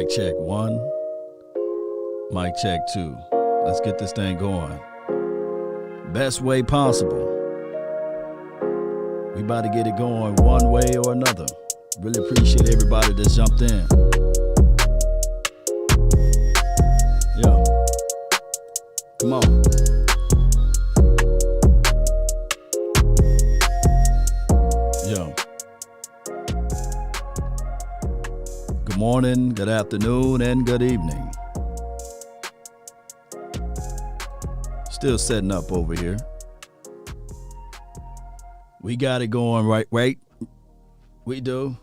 check 1. Mic check 2. Let's get this thing going. Best way possible. We about to get it going one way or another. Really appreciate everybody that jumped in. Yeah. Come on. Yo. Good morning, good afternoon, and good evening. Still setting up over here. We got it going right. We do.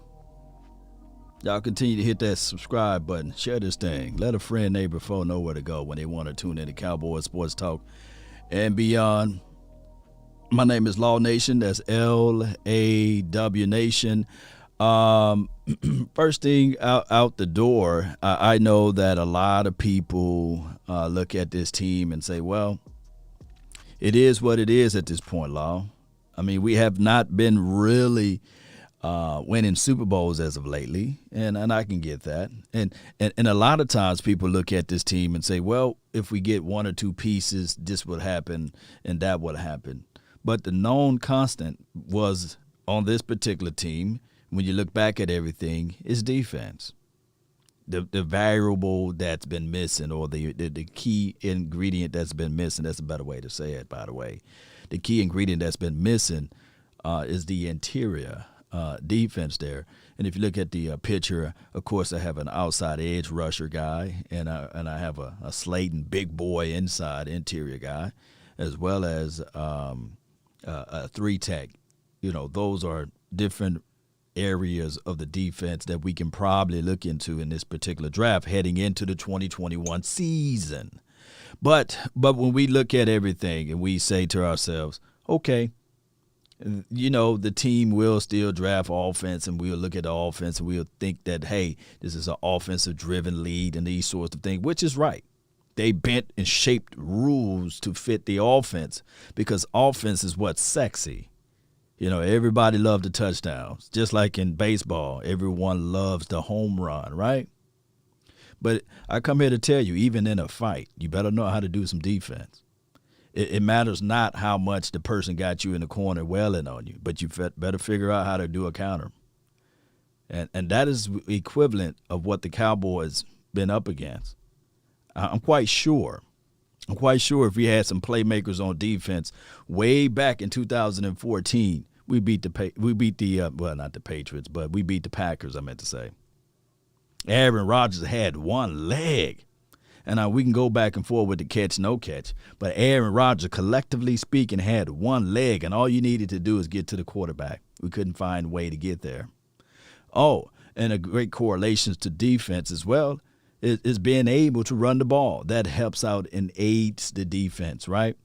Y'all continue to hit that subscribe button. Share this thing. Let a friend, neighbor, foe know where to go when they want to tune in to Cowboys Sports Talk and beyond. My name is Law Nation. That's L-A-W Nation. First thing out the door, I know that a lot of people look at this team and say, well, it is what it is at this point, Law. I mean, we have not been really winning Super Bowls as of lately, and I can get that. And a lot of times people look at this team and say, well, if we get one or two pieces, this would happen and that would happen. But the known constant was on this particular team, when you look back at everything, is defense. The variable that's been missing, or the key ingredient that's been missing, that's a better way to say it, by the way. The key ingredient that's been missing is the interior defense there. And if you look at the picture, of course, I have an outside edge rusher guy, and I have a Slayton big boy inside interior guy, as well as a 3-tech. You know, those are different areas of the defense that we can probably look into in this particular draft heading into the 2021 season. But when we look at everything and we say to ourselves, okay, you know, the team will still draft offense, and we'll look at the offense and we'll think that, hey, this is an offensive-driven league and these sorts of things, which is right. They bent and shaped rules to fit the offense because offense is what's sexy. You know, everybody loves the touchdowns. Just like in baseball, everyone loves the home run, right? But I come here to tell you, even in a fight, you better know how to do some defense. It matters not how much the person got you in the corner wailing on you, but you better figure out how to do a counter. And that is equivalent of what the Cowboys been up against. I'm quite sure if we had some playmakers on defense way back in 2014, we beat the Patriots, but we beat the Packers, I meant to say. Aaron Rodgers had one leg. And we can go back and forth with the catch, no catch. But Aaron Rodgers, collectively speaking, had one leg, and all you needed to do is get to the quarterback. We couldn't find a way to get there. Oh, and a great correlation to defense as well is being able to run the ball. That helps out and aids the defense, right?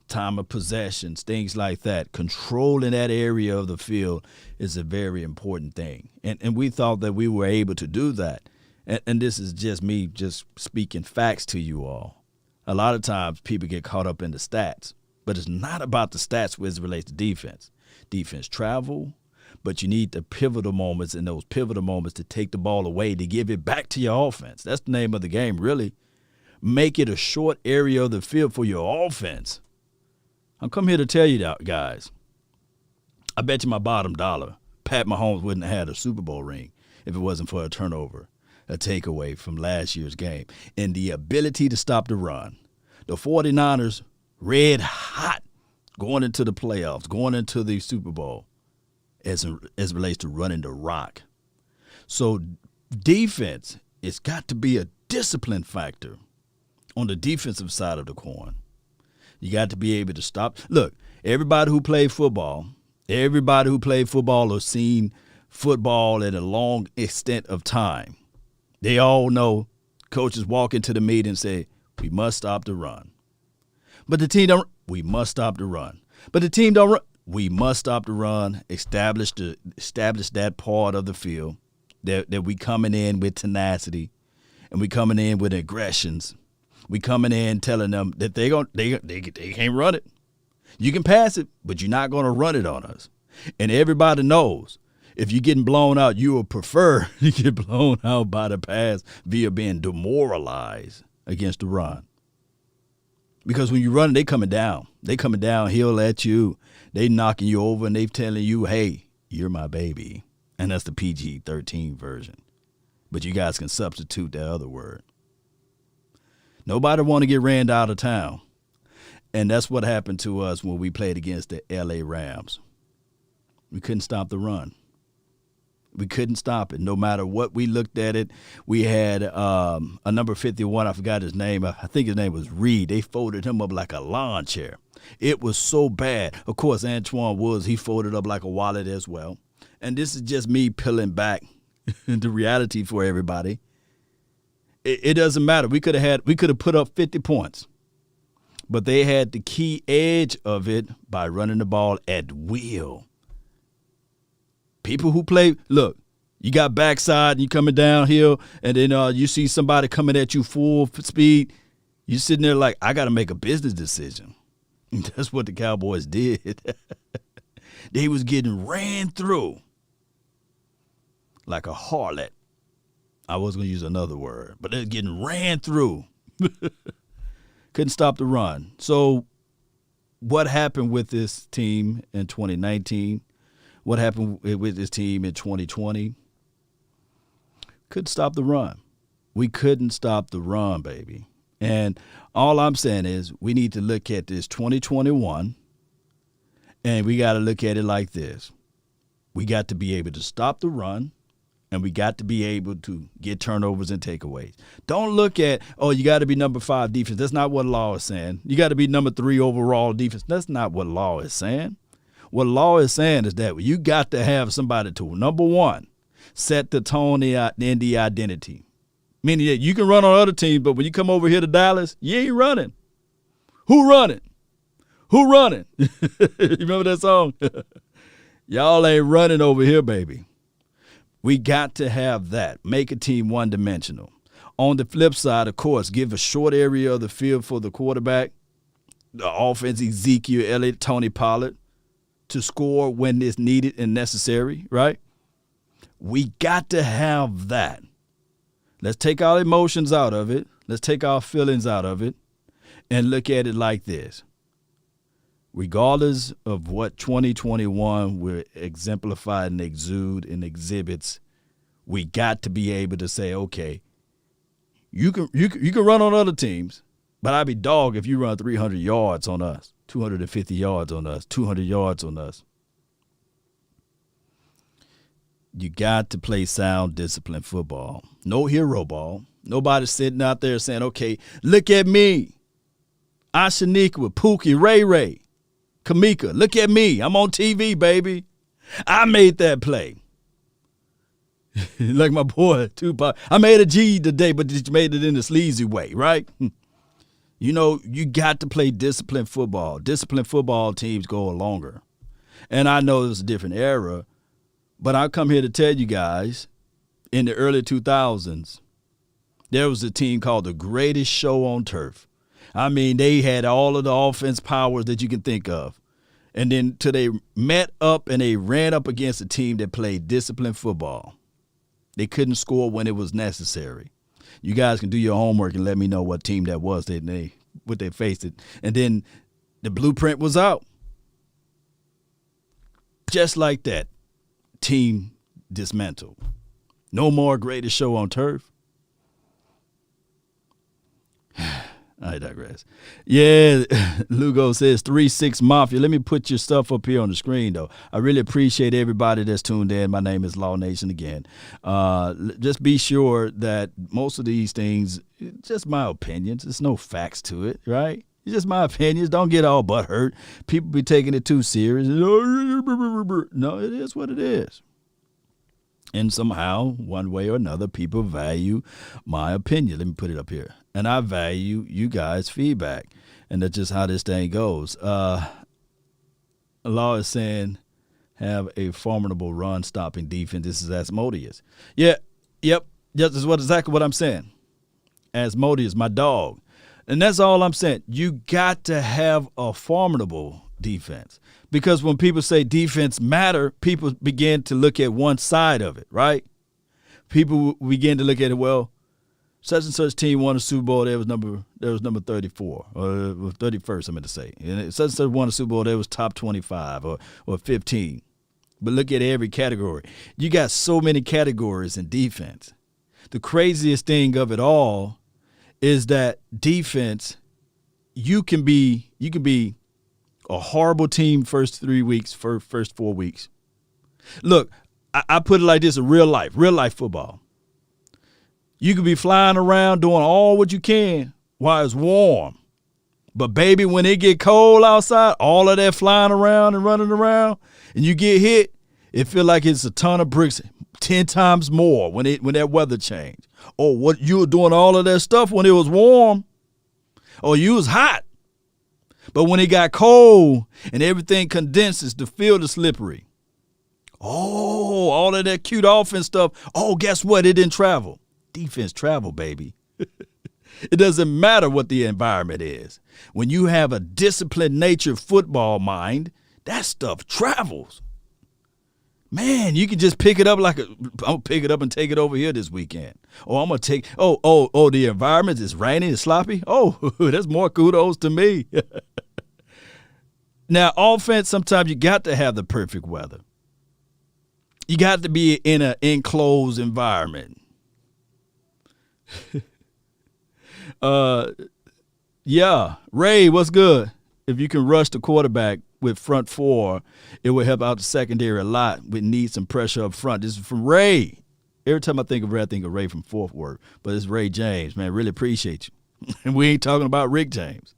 Time of possessions, things like that. Controlling that area of the field is a very important thing. And we thought that we were able to do that. And this is just me just speaking facts to you all. A lot of times people get caught up in the stats, but it's not about the stats as it relates to defense. Defense travel, but you need the pivotal moments, and those pivotal moments to take the ball away, to give it back to your offense. That's the name of the game, really. Make it a short area of the field for your offense. I'm come here to tell you that, guys. I bet you my bottom dollar, Pat Mahomes wouldn't have had a Super Bowl ring if it wasn't for a turnover, a takeaway from last year's game, and the ability to stop the run. The 49ers, red hot, going into the playoffs, going into the Super Bowl, as it relates to running the rock. So defense, it's got to be a discipline factor on the defensive side of the coin. You got to be able to stop. Look, everybody who played football or seen football at a long extent of time, they all know coaches walk into the meeting and say, we must stop the run. But the team don't. We must stop the run. But the team don't run. We must stop the run, establish that part of the field that we coming in with tenacity, and we coming in with aggressions. We coming in telling them that they can't run it. You can pass it, but you're not going to run it on us. And everybody knows If you're getting blown out, you would prefer to get blown out by the pass via being demoralized against the run. Because when you run, they coming down. They coming downhill at you. They knocking you over, and they telling you, hey, you're my baby. And that's the PG-13 version. But you guys can substitute that other word. Nobody want to get ran out of town. And that's what happened to us when we played against the L.A. Rams. We couldn't stop the run. We couldn't stop it. No matter what we looked at it, we had a number 51. I forgot his name. I think his name was Reed. They folded him up like a lawn chair. It was so bad. Of course, Antoine Woods, he folded up like a wallet as well. And this is just me peeling back the reality for everybody. It doesn't matter. We could have put up 50 points. But they had the key edge of it by running the ball at will. People who play, look, you got backside and you coming downhill, and then you see somebody coming at you full speed. You're sitting there like, I got to make a business decision. And that's what the Cowboys did. They was getting ran through like a harlot. I was going to use another word, but they're getting ran through. Couldn't stop the run. So what happened with this team in 2019? What happened with this team in 2020? Couldn't stop the run. We couldn't stop the run, baby. And all I'm saying is we need to look at this 2021, and we got to look at it like this. We got to be able to stop the run, and we got to be able to get turnovers and takeaways. Don't look at, you got to be number 5 defense. That's not what law is saying. You got to be number 3 overall defense. That's not what law is saying. What law is saying is that you got to have somebody to, number 1, set the tone in the identity. Meaning that you can run on other teams, but when you come over here to Dallas, you ain't running. Who running? Who running? You remember that song? Y'all ain't running over here, baby. We got to have that. Make a team one-dimensional. On the flip side, of course, give a short area of the field for the quarterback, the offense, Ezekiel Elliott, Tony Pollard, to score when it's needed and necessary, right? We got to have that. Let's take our emotions out of it. Let's take our feelings out of it and look at it like this. Regardless of what 2021 will exemplify and exude and exhibits, we got to be able to say, okay, you can run on other teams, but I'd be dog if you run 300 yards on us, 250 yards on us, 200 yards on us. You got to play sound, disciplined football. No hero ball. Nobody sitting out there saying, okay, look at me. Ashaniqua, Pookie, Ray, Kamika, look at me. I'm on TV, baby. I made that play. Like my boy, Tupac. I made a G today, but you made it in a sleazy way, right? You know, you got to play disciplined football. Disciplined football teams go longer. And I know it's a different era, but I come here to tell you guys, in the early 2000s, there was a team called the Greatest Show on Turf. I mean, they had all of the offense powers that you can think of. And then till they met up and they ran up against a team that played disciplined football. They couldn't score when it was necessary. You guys can do your homework and let me know what team that was what they faced it. And then the blueprint was out. Just like that, team dismantled. No more Greatest Show on Turf. I digress. Yeah, Lugo says 3-6 Mafia. Let me put your stuff up here on the screen, though. I really appreciate everybody that's tuned in. My name is Law Nation again. Just be sure that most of these things, just my opinions. There's no facts to it, right? It's just my opinions. Don't get all butthurt. People be taking it too serious. No, it is what it is. And somehow, one way or another, people value my opinion. Let me put it up here. And I value you guys' feedback. And that's just how this thing goes. Law is saying, have a formidable run-stopping defense. This is Asmodeus. Yeah, yep. This is exactly what I'm saying. Asmodeus, my dog. And that's all I'm saying. You got to have a formidable defense. Because when people say defense matter, people begin to look at one side of it, right? People begin to look at it, well, such and such team won a Super Bowl, there was number 34, or 31st, I meant to say. And such and such won a Super Bowl, there was top 25 or 15. But look at every category. You got so many categories in defense. The craziest thing of it all is that defense, you can be a horrible team first 3 weeks, first 4 weeks. Look, I put it like this in real life football. You could be flying around doing all what you can while it's warm. But, baby, when it get cold outside, all of that flying around and running around, and you get hit, it feel like it's a ton of bricks 10 times more when that weather changed. Or what you were doing all of that stuff when it was warm. Or you was hot. But when it got cold and everything condenses, the field is slippery. Oh, all of that cute offense stuff. Oh, guess what? It didn't travel. Defense travel, baby. It doesn't matter what the environment is. When you have a disciplined nature football mind, that stuff travels. Man, you can just pick it up I'm going to pick it up and take it over here this weekend. Or I'm going to take, the environment is rainy and sloppy. Oh, that's more kudos to me. Now, offense, sometimes you got to have the perfect weather. You got to be in an enclosed environment. Yeah, Ray, what's good? If you can rush the quarterback with front four, it will help out the secondary a lot. We need some pressure up front. This is from Ray. Every time I think of Ray, I think of Ray from Fort Worth. But it's Ray James, man. Really appreciate you. And we ain't talking about Rick James.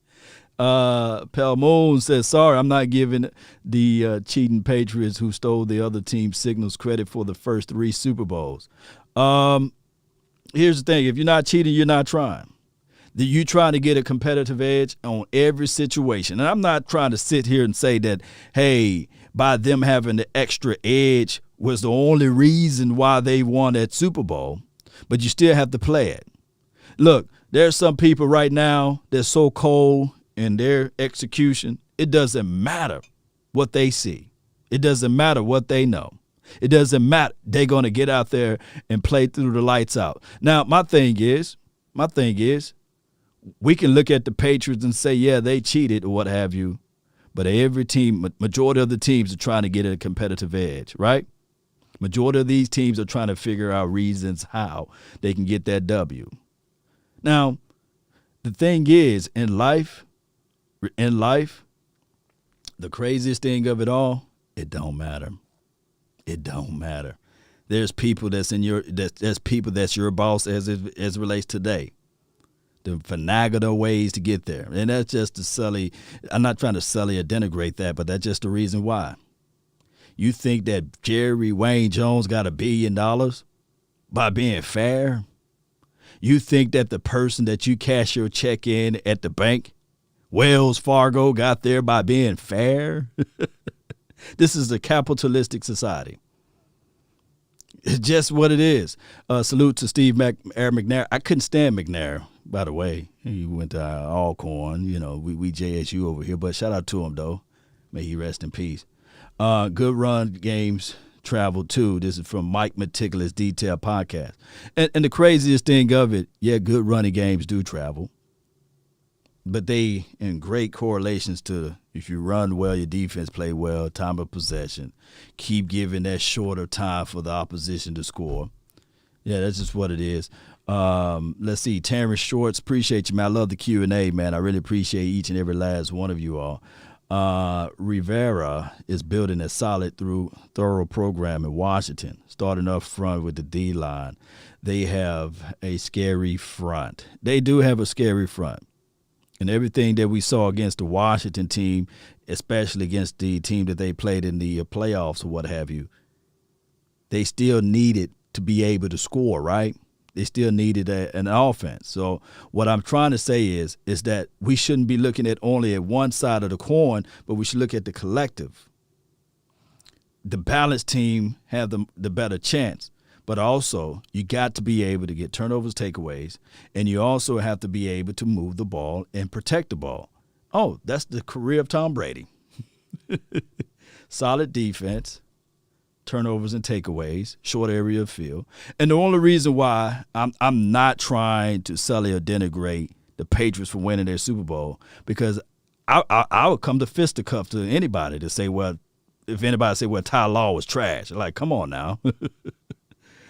Pal Moon says, sorry, I'm not giving the cheating Patriots who stole the other team's signals credit for the first 3 Super Bowls. Here's the thing. If you're not cheating, you're not trying. You're trying to get a competitive edge on every situation. And I'm not trying to sit here and say that, hey, by them having the extra edge was the only reason why they won that Super Bowl. But you still have to play it. Look, there's some people right now that's so cold in their execution, it doesn't matter what they see. It doesn't matter what they know. It doesn't matter. They're going to get out there and play through the lights out. Now, my thing is, we can look at the Patriots and say, yeah, they cheated or what have you. But every team, majority of the teams are trying to get a competitive edge, right? Majority of these teams are trying to figure out reasons how they can get that W. Now, the thing is, in life, the craziest thing of it all, it don't matter. It don't matter. There's people that's your boss as it relates today. The finagle ways to get there. And that's just the silly, I'm not trying to sully or denigrate that, but that's just the reason why. You think that Jerry Wayne Jones got $1 billion by being fair? You think that the person that you cash your check in at the bank, Wells Fargo, got there by being fair? This is a capitalistic society. It's just what it is. Salute to Steve McNair. I couldn't stand McNair, by the way. He went to Alcorn. You know, we JSU over here. But shout out to him, though. May he rest in peace. Good run games travel, too. This is from Mike Meticulous Detail Podcast. And the craziest thing of it, yeah, good running games do travel. But they in great correlations to if you run well, your defense play well, time of possession, keep giving that shorter time for the opposition to score. Yeah, that's just what it is. Let's see. Terrence Shorts, appreciate you, man. I love the Q&A, man. I really appreciate each and every last one of you all. Rivera is building a solid thorough program in Washington, starting up front with the D-line. They have a scary front. They do have a scary front. And everything that we saw against the Washington team, especially against the team that they played in the playoffs or what have you, they still needed to be able to score, right? They still needed an offense. So what I'm trying to say is that we shouldn't be looking at only at one side of the coin, but we should look at the collective. The balanced team have the better chance. But also, you got to be able to get turnovers, takeaways, and you also have to be able to move the ball and protect the ball. Oh, that's the career of Tom Brady. Solid defense, turnovers and takeaways, short area of field. And the only reason why I'm not trying to sully or denigrate the Patriots for winning their Super Bowl, because I would come to fisticuff to anybody to say, well, if anybody say, well, Ty Law was trash. Like, come on now.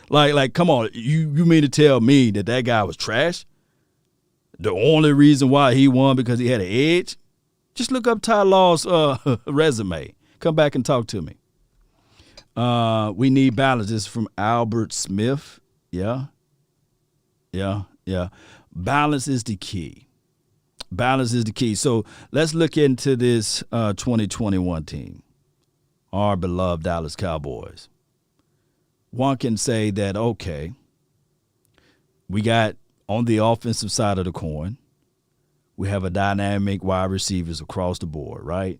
like, come on. You mean to tell me that guy was trash? The only reason why he won because he had an edge? Just look up Ty Law's resume. Come back and talk to me. We need balance. This is from Albert Smith. Yeah. Balance is the key. Balance is the key. So let's look into this 2021 team, our beloved Dallas Cowboys. One can say that, okay, we got on the offensive side of the coin, we have a dynamic wide receivers across the board, right?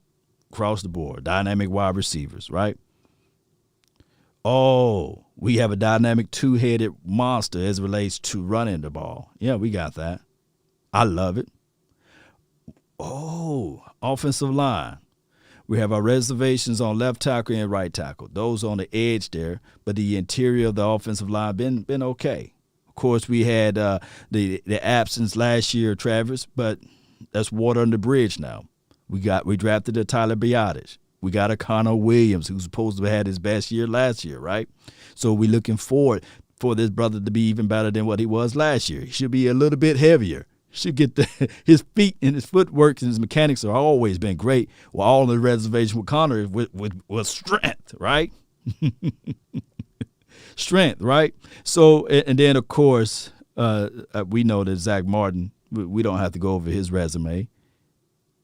Across the board, dynamic wide receivers, right? Oh, we have a dynamic two-headed monster as it relates to running the ball. Yeah, we got that. I love it. Oh, offensive line. We have our reservations on left tackle and right tackle. Those on the edge there, but the interior of the offensive line been okay. Of course, we had the absence last year of Travis, but that's water under the bridge now. We drafted a Tyler Biotic. We got a Connor Williams, who's supposed to have had his best year last year, right? So we're looking forward for this brother to be even better than what he was last year. He should be a little bit heavier. Should get his feet and his footwork and his mechanics have always been great. Well, all the reservation with Connor was strength, right? Strength, right? So, and then, of course, we know that Zach Martin, we don't have to go over his resume.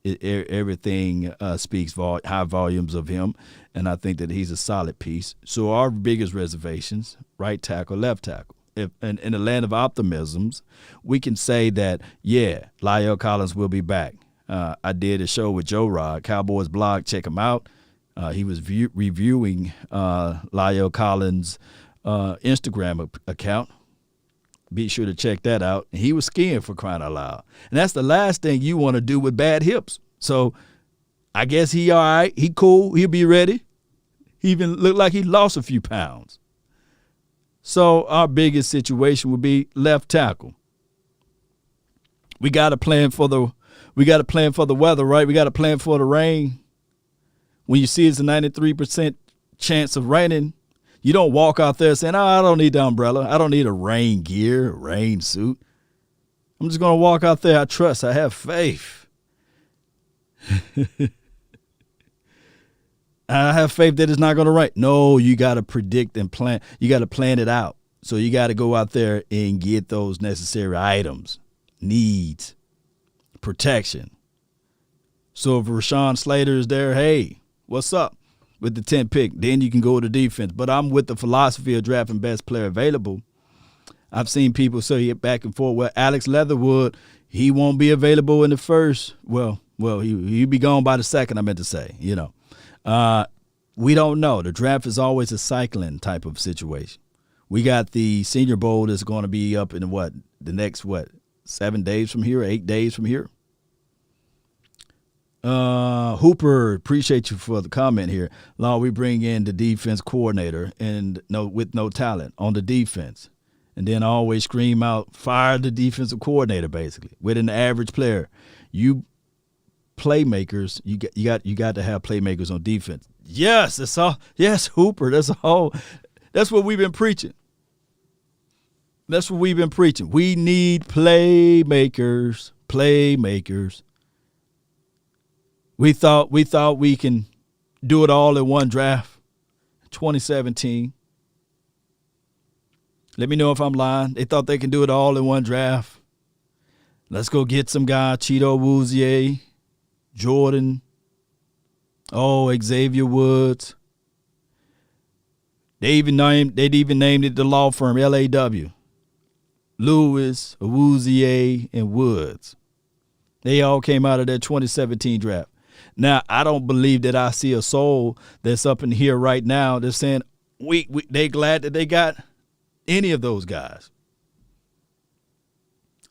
Everything speaks high volumes of him, and I think that he's a solid piece. So our biggest reservations, right tackle, left tackle. In the land of optimisms, we can say that, yeah, La'el Collins will be back. I did a show with Joe Rod, Cowboys blog. Check him out. He was reviewing La'el Collins' Instagram account. Be sure to check that out. He was skiing, for crying out loud. And that's the last thing you want to do with bad hips. So I guess he all right. He cool. He'll be ready. He even looked like he lost a few pounds. So our biggest situation would be left tackle. We got to plan for the weather, right? We got to plan for the rain. When you see it's a 93% chance of raining, you don't walk out there saying, "Oh, I don't need the umbrella. I don't need a rain gear, a rain suit. I'm just going to walk out there. I trust. I have faith." I have faith that it's not going to rain. No, you got to predict and plan. You got to plan it out. So you got to go out there and get those necessary items, needs, protection. So if Rashawn Slater is there, hey, what's up with the 10th pick? Then you can go to defense. But I'm with the philosophy of drafting best player available. I've seen people say it back and forth. Well, Alex Leatherwood, he won't be available in the first. Well, he'll be gone by the second, I meant to say, We don't know. The draft is always a cycling type of situation. We got the Senior Bowl that's going to be up in the next 7 days from here, 8 days from here. Hooper, appreciate you for the comment here. Law, we bring in the defense coordinator with no talent on the defense. And then always scream out, fire the defensive coordinator, basically. With an average player. You playmakers, you got to have playmakers on defense. Yes, that's all. Yes, Hooper, that's all. That's what we've been preaching. That's what we've been preaching. We need playmakers. Playmakers. We thought we can do it all in one draft. 2017. Let me know if I'm lying. They thought they can do it all in one draft. Let's go get some guy, Cheeto Woozier, Jordan, Xavier Woods. They'd even named it the law firm, LAW. Lewis, Awuzie, and Woods. They all came out of that 2017 draft. Now, I don't believe that I see a soul that's up in here right now that's saying they glad that they got any of those guys.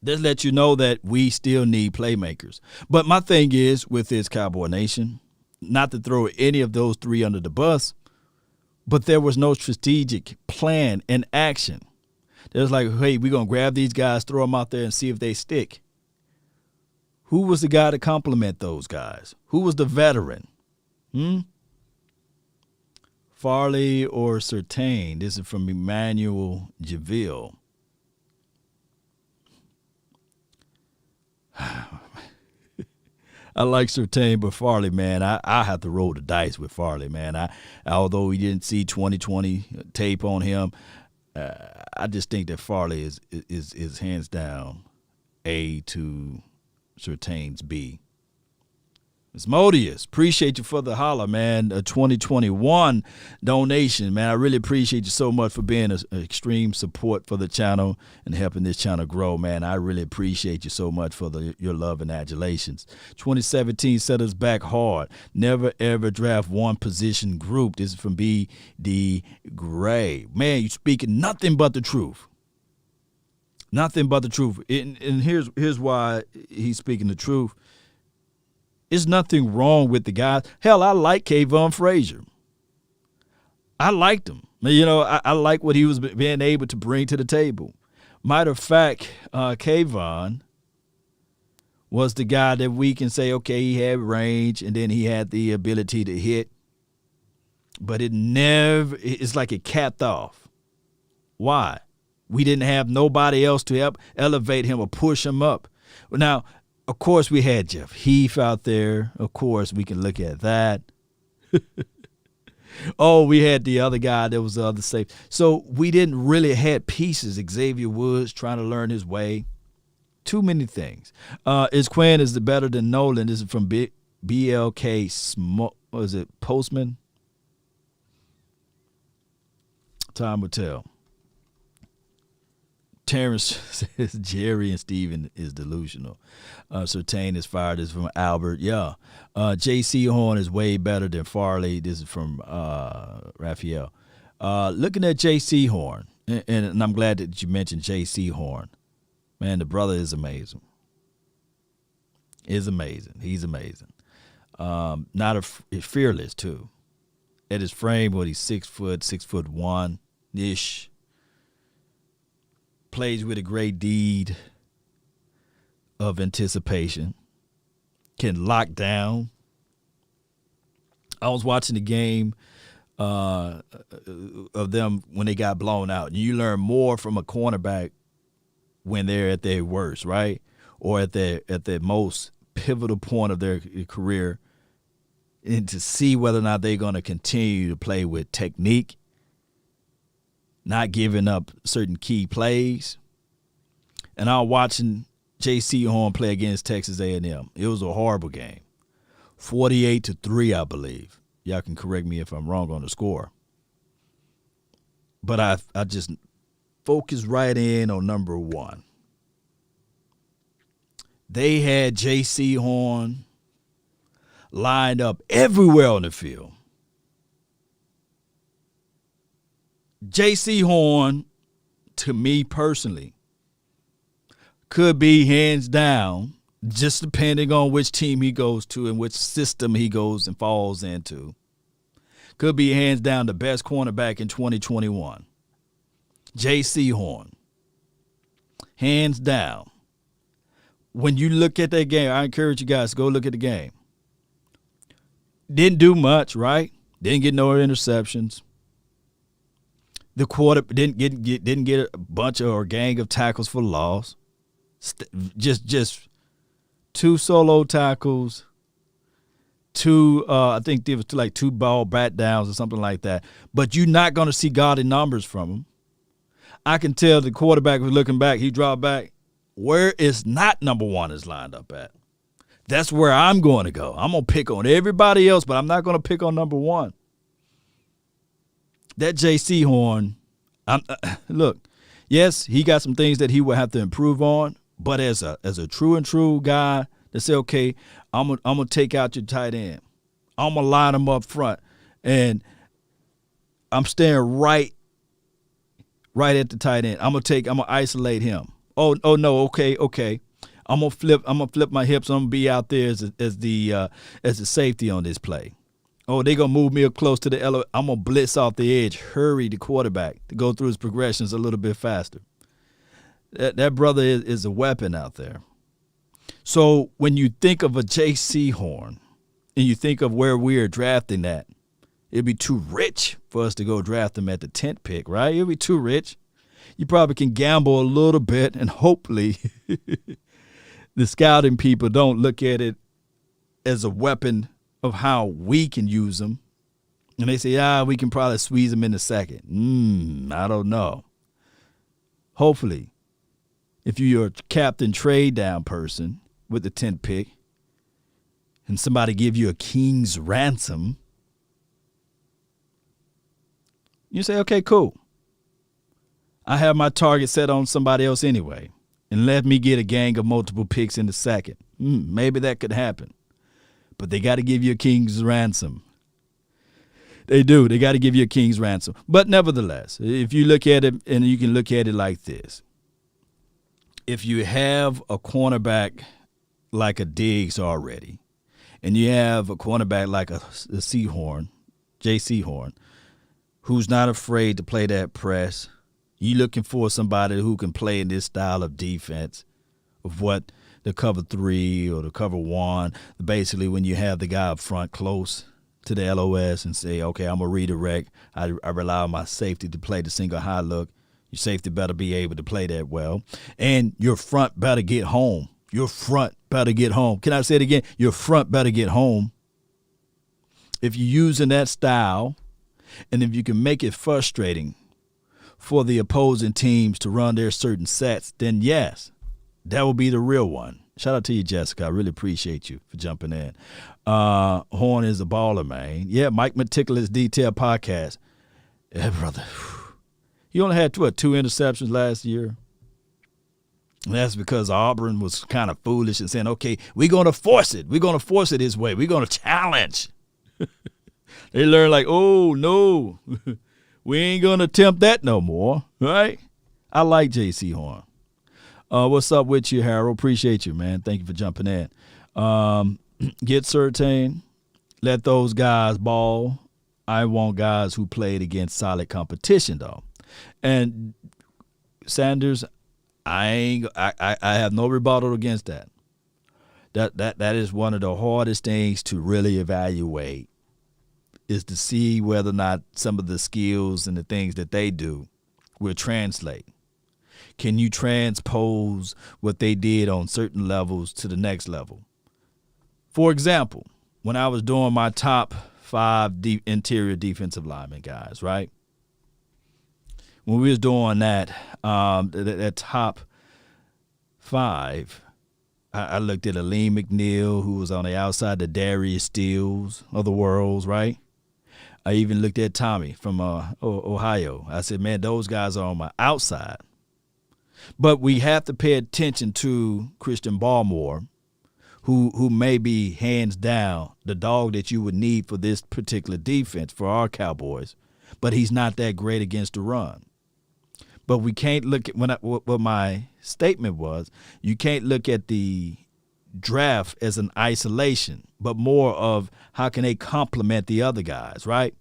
This lets you know that we still need playmakers. But my thing is with this Cowboy Nation, not to throw any of those three under the bus, but there was no strategic plan in action. There's like, hey, we're going to grab these guys, throw them out there and see if they stick. Who was the guy to complement those guys? Who was the veteran? Farley or Surtain? This is from Emmanuel Javille. I like Surtain, but Farley, man, I have to roll the dice with Farley, man. Although we didn't see 2020 tape on him, I just think that Farley is hands down A to Surtain's B. It's Modius. Appreciate you for the holler, man. A 2021 donation, man. I really appreciate you so much for being an extreme support for the channel and helping this channel grow, man. I really appreciate you so much for your love and adulations. 2017 set us back hard. Never, ever draft one position group. This is from B.D. Gray. Man, you speaking nothing but the truth. Nothing but the truth. And here's why he's speaking the truth. There's nothing wrong with the guys. Hell, I like Kayvon Frazier. I liked him. You know, I like what he was being able to bring to the table. Matter of fact, Kayvon was the guy that we can say, okay, he had range and then he had the ability to hit. But it's like it capped off. Why? We didn't have nobody else to help elevate him or push him up. Now, of course, we had Jeff Heath out there. Of course, we can look at that. Oh, we had the other guy that was the other safe. So we didn't really had pieces. Xavier Woods trying to learn his way. Too many things. Is Quinn is the better than Nolan? This is from BLK what is it, Postman? Time will tell. Terrence says Jerry and Steven is delusional. Surtain is fired. This is from Albert. Yeah. J.C. Horn is way better than Farley. This is from Raphael. Looking at J.C. Horn, and I'm glad that you mentioned J.C. Horn. Man, the brother is amazing. He's amazing. He's fearless, too. At his frame, he's 6'1"-ish. Plays with a great deed of anticipation. Can lock down. I was watching the game of them when they got blown out. And you learn more from a cornerback when they're at their worst, right? Or at their most pivotal point of their career. And to see whether or not they're going to continue to play with technique, not giving up certain key plays. And I was watching J.C. Horn play against Texas A&M. It was a horrible game. 48-3, I believe. Y'all can correct me if I'm wrong on the score. But I just focused right in on number one. They had J.C. Horn lined up everywhere on the field. J.C. Horn, to me personally, could be hands down, just depending on which team he goes to and which system he goes and falls into, could be hands down the best cornerback in 2021. J.C. Horn. Hands down. When you look at that game, I encourage you guys to go look at the game. Didn't do much, right? Didn't get no interceptions. The quarter didn't get a bunch or a gang of tackles for loss. Just two solo tackles, I think there was like two ball bat downs or something like that. But you're not going to see gaudy numbers from him. I can tell the quarterback was looking back. He dropped back. Where is not number one is lined up at? That's where I'm going to go. I'm going to pick on everybody else, but I'm not going to pick on number one. That J.C. Horn, look, yes, he got some things that he will have to improve on, but as a true guy that say, okay, I'm gonna take out your tight end. I'm gonna line him up front, and I'm staying right at the tight end. I'm gonna isolate him. Oh no, okay. I'm gonna flip my hips. I'm gonna be out there as the safety on this play. Oh, they gonna move me up close to the LO. I'm gonna blitz off the edge, hurry the quarterback to go through his progressions a little bit faster. That brother is a weapon out there. So when you think of a J.C. Horn and you think of where we are drafting that, it'd be too rich for us to go draft him at the 10th pick, right? It'd be too rich. You probably can gamble a little bit, and hopefully the scouting people don't look at it as a weapon of how we can use them. And they say, we can probably squeeze them in the second. I don't know. Hopefully, if you're a captain trade down person with the 10th pick and somebody give you a king's ransom, you say, okay, cool. I have my target set on somebody else anyway, and let me get a gang of multiple picks in the second. Maybe that could happen. But they got to give you a king's ransom. They do. They got to give you a king's ransom. But nevertheless, if you look at it, and you can look at it like this. If you have a cornerback like a Diggs already, and you have a cornerback like a Seahorn, J.C. Horn, who's not afraid to play that press, you looking for somebody who can play in this style of defense of what the cover 3 or the cover 1, basically when you have the guy up front close to the LOS and say, okay, I'm going to redirect. I rely on my safety to play the single high look. Your safety better be able to play that well. And your front better get home. Your front better get home. Can I say it again? Your front better get home. If you're using that style, and if you can make it frustrating for the opposing teams to run their certain sets, then yes, that will be the real one. Shout out to you, Jessica. I really appreciate you for jumping in. Horn is a baller, man. Yeah, Mike Meticulous Detail Podcast. Yeah, brother. He only had, 2 interceptions last year. And that's because Auburn was kind of foolish and saying, okay, we're going to force it. We're going to force it his way. We're going to challenge. They learned like, oh, no, we ain't going to attempt that no more, right? I like J.C. Horn. What's up with you, Harold? Appreciate you, man. Thank you for jumping in. Get certain. Let those guys ball. I want guys who played against solid competition, though. And Sanders, I have no rebuttal against that. That is one of the hardest things to really evaluate, is to see whether or not some of the skills and the things that they do will translate. Can you transpose what they did on certain levels to the next level? For example, when I was doing my top 5 interior defensive linemen guys, right? When we was doing that, that top 5, I looked at Aleem McNeil, who was on the outside, the Darius Steels of the world, right? I even looked at Tommy from Ohio. I said, man, those guys are on my outside. But we have to pay attention to Christian Barmore, who may be hands down the dog that you would need for this particular defense for our Cowboys, but he's not that great against the run. But we can't look at what my statement was. You can't look at the draft as an isolation, but more of how can they complement the other guys, right?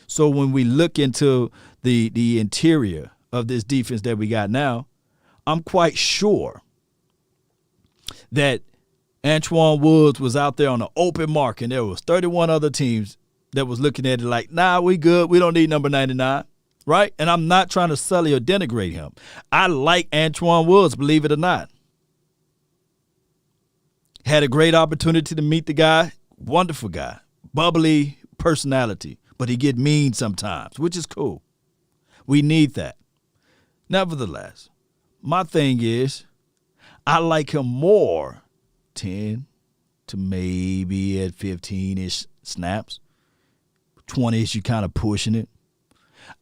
So when we look into the interior of this defense that we got now, I'm quite sure that Antoine Woods was out there on the open mark, and there was 31 other teams that was looking at it like, nah, we good. We don't need number 99, right? And I'm not trying to sully or denigrate him. I like Antoine Woods, believe it or not. Had a great opportunity to meet the guy. Wonderful guy. Bubbly personality, but he get mean sometimes, which is cool. We need that. Nevertheless, my thing is I like him more 10 to maybe at 15-ish snaps. 20-ish, you kind of pushing it.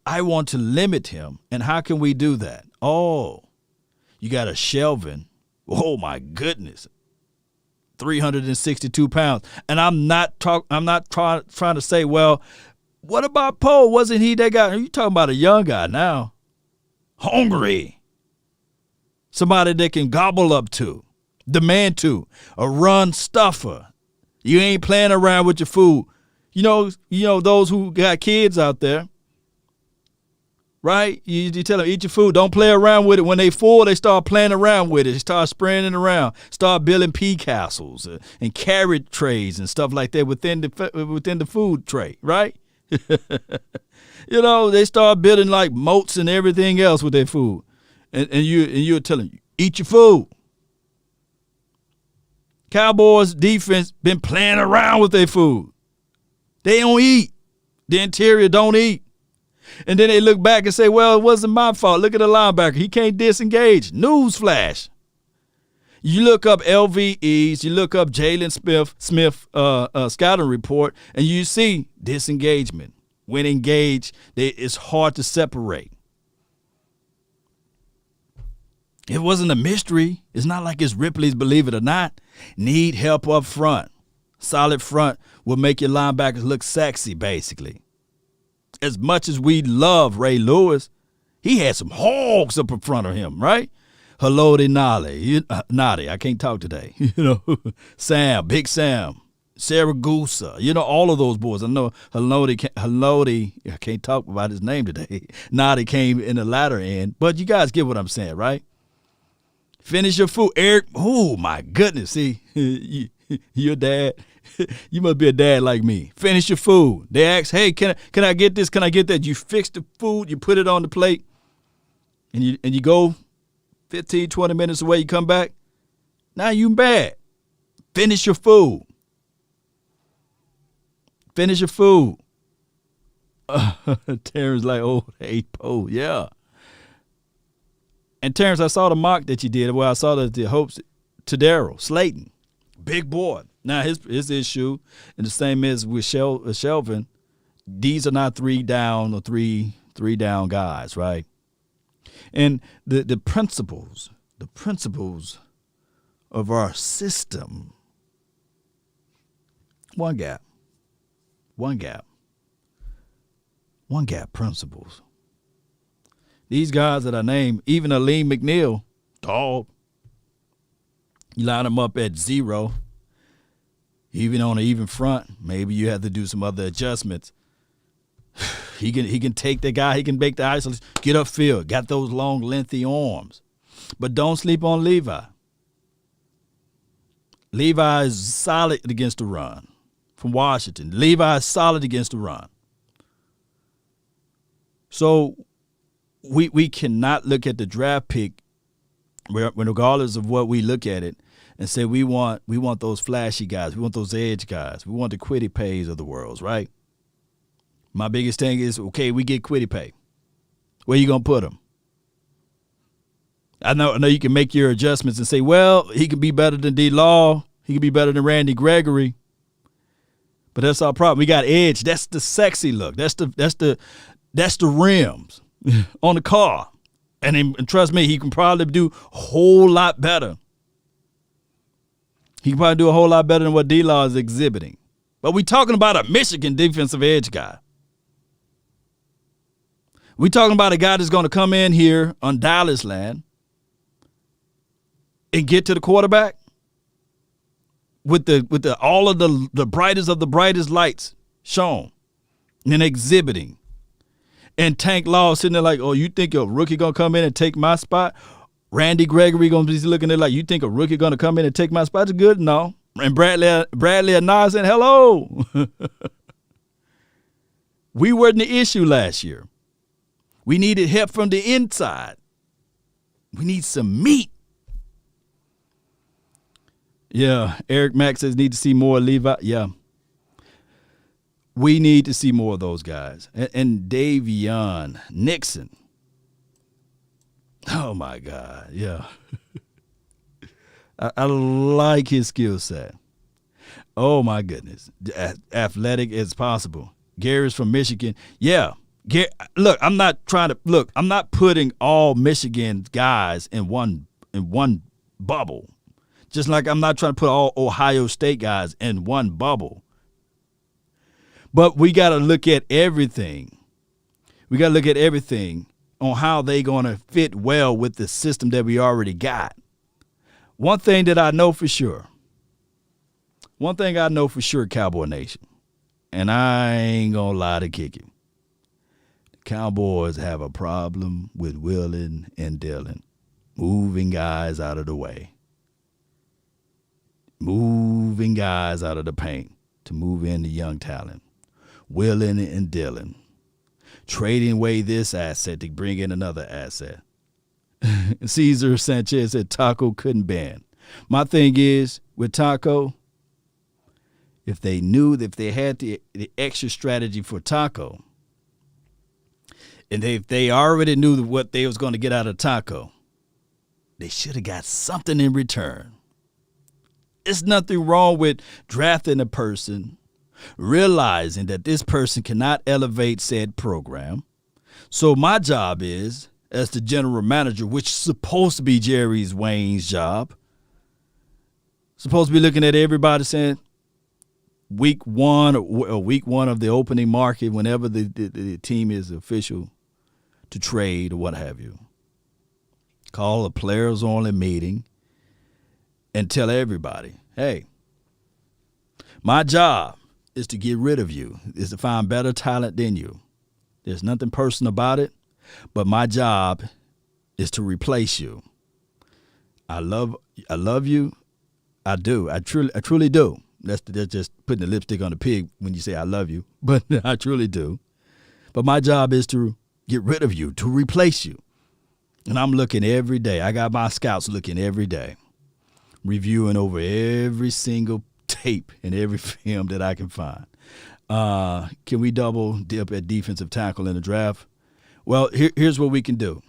I want to limit him. And how can we do that? Oh, you got a Shelvin. Oh, my goodness. 362 pounds. And I'm not trying to say, well, what about Poe? Wasn't he that guy? Are you talking about a young guy now? Hungry. Somebody that can gobble up to. Demand to. A run stuffer. You ain't playing around with your food. You know those who got kids out there, right? You tell them, eat your food. Don't play around with it. When they full, they start playing around with it. They start spraying it around. Start building pea castles and carrot trays and stuff like that within the food tray, right? They start building like moats and everything else with their food. And you're telling them, eat your food. Cowboys defense been playing around with their food. They don't eat. The interior don't eat. And then they look back and say, well, it wasn't my fault. Look at the linebacker. He can't disengage. Newsflash. You look up LVEs, you look up Jalen Smith scouting report, and you see disengagement. When engaged, it's hard to separate. It wasn't a mystery. It's not like it's Ripley's, believe it or not. Need help up front. Solid front will make your linebackers look sexy, basically. As much as we love Ray Lewis, he had some hogs up in front of him, right? Haloti Nadi, I can't talk today. Sam, Big Sam, Saragusa, all of those boys. I know Haloti, I can't talk about his name today. Nadi came in the latter end, but you guys get what I'm saying, right? Finish your food. Eric, oh my goodness, see, you're a dad. You must be a dad like me. Finish your food. They ask, hey, can I get this? Can I get that? You fix the food, you put it on the plate, and you go 15, 20 minutes away, you come back. Now you bad. Finish your food. Finish your food. Terrence like, oh, hey, po, yeah. And Terrence, I saw the mock that you did. Well, I saw the hopes to Daryl Slayton, big boy. Now his issue, and the same as with Shelvin, these are not 3 down or three down guys, right? And the principles of our system. One gap principles. These guys that I named, even Aleem McNeil, dog, you line them up at 0, even on an even front. Maybe you have to do some other adjustments. He can take the guy. He can make the isolation, get upfield, got those long, lengthy arms. But don't sleep on Levi. Levi is solid against the run from Washington. Levi is solid against the run. So we cannot look at the draft pick, regardless of what we look at it, and say we want those flashy guys, we want those edge guys, we want the Quiddy Pays of the world, right? My biggest thing is, okay, we get Quiddy Pay. Where you gonna put him? I know you can make your adjustments and say, well, he can be better than D-Law, he can be better than Randy Gregory, but that's our problem. We got edge. That's the sexy look. That's the rims on the car. And trust me, he can probably do a whole lot better. He can probably do a whole lot better than what D-Law is exhibiting. But we're talking about a Michigan defensive edge guy. We're talking about a guy that's going to come in here on Dallas land and get to the quarterback with the all of the brightest of the brightest lights shown and exhibiting. And Tank Law sitting there like, oh, you think a rookie going to come in and take my spot? Randy Gregory going to be looking at it like, you think a rookie going to come in and take my spot? It's good? No. And Bradley and Nas saying, hello. We weren't the issue last year. We needed help from the inside. We need some meat. Yeah, Eric Mack says need to see more Levi. Yeah. We need to see more of those guys. And Davion Nixon. Oh, my God. Yeah. I like his skill set. Oh, my goodness. Athletic as possible. Gary's from Michigan. Yeah. Look, I'm not putting all Michigan guys in one bubble. Just like I'm not trying to put all Ohio State guys in one bubble. But we got to look at everything. We got to look at everything on how they going to fit well with the system that we already got. One thing I know for sure, Cowboy Nation, and I ain't going to lie to kick it. The Cowboys have a problem with willing and dealing, moving guys out of the way, moving guys out of the paint to move in the young talent, willing and dealing, trading away this asset to bring in another asset. Cesar Sanchez said Taco couldn't ban. My thing is, with Taco, if they had the extra strategy for Taco, and if they already knew what they was going to get out of Taco, they should have got something in return. There's nothing wrong with drafting a person, realizing that this person cannot elevate said program. So my job is, as the general manager, which is supposed to be Jerry's Wayne's job, supposed to be looking at everybody saying, week one of the opening market, whenever the team is official to trade or what have you, call a players only meeting and tell everybody, hey, my job is to get rid of you, is to find better talent than you. There's nothing personal about it, but my job is to replace you. I love you. I do. I truly do. That's just putting the lipstick on the pig when you say I love you, but I truly do. But my job is to get rid of you, to replace you. And I'm looking every day. I got my scouts looking every day, reviewing over every single tape and every film that I can find. Can we double dip at defensive tackle in the draft? Well, here's what we can do.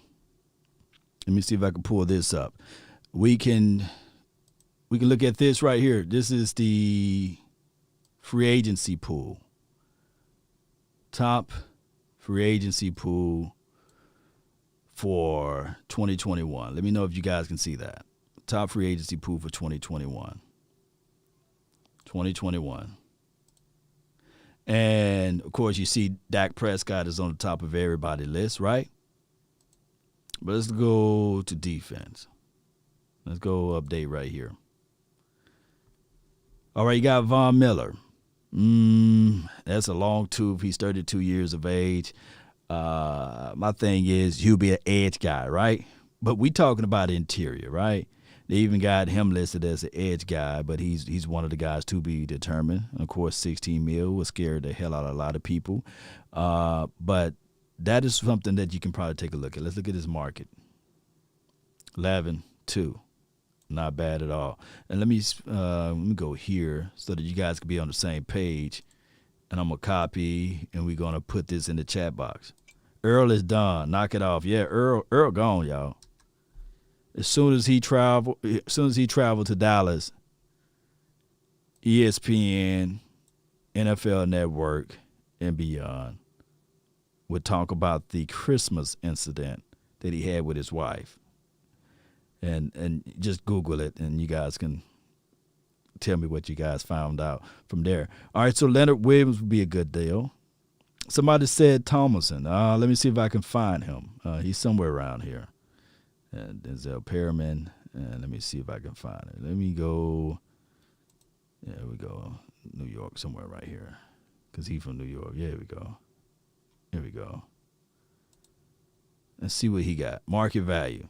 Let me see if I can pull this up. We can look at this right here. This is the free agency pool. Top free agency pool for 2021. Let me know if you guys can see that. Top free agency pool for 2021. 2021. And, of course, you see Dak Prescott is on the top of everybody's list, right? But let's go to defense. Let's go update right here. All right, you got Von Miller. That's a long tooth. He's 32 years of age. My thing is he'll be an edge guy, right? But we talking about interior, right? They even got him listed as an edge guy, but he's one of the guys to be determined. Of course, 16 mil will scare the hell out of a lot of people. But that is something that you can probably take a look at. Let's look at his market. 11-2. Not bad at all. And let me go here so that you guys can be on the same page. And I'm going to copy, and we're going to put this in the chat box. Earl is done. Knock it off. Yeah, Earl gone, y'all. As soon as he traveled to Dallas, ESPN, NFL Network, and beyond would talk about the Christmas incident that he had with his wife. And just Google it, and you guys can tell me what you guys found out from there. All right, so Leonard Williams would be a good deal. Somebody said Thomason. Let me see if I can find him. He's somewhere around here. And Denzel Perriman. And let me see if I can find it. Let me go. There we go. New York, somewhere right here. Because he's from New York. Yeah, here we go. Here we go. Let's see what he got. Market value.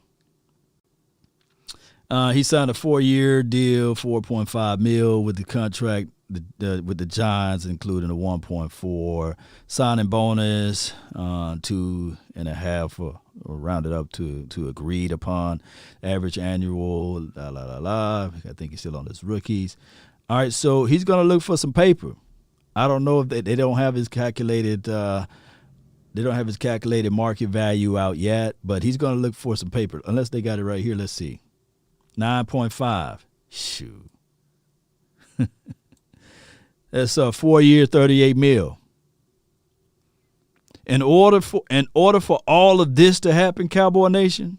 He signed a 4-year deal, $4.5 million with the contract with the Giants, including a 1.4 signing bonus, 2.5 or rounded up to agreed upon average annual. I think he's still on his rookies. All right, so he's going to look for some paper. I don't know if they don't have his calculated. They don't have his calculated market value out yet, but he's going to look for some paper. Unless they got it right here. Let's see. 9.5. Shoot. That's a 4-year, $38 million. In order for all of this to happen, Cowboy Nation,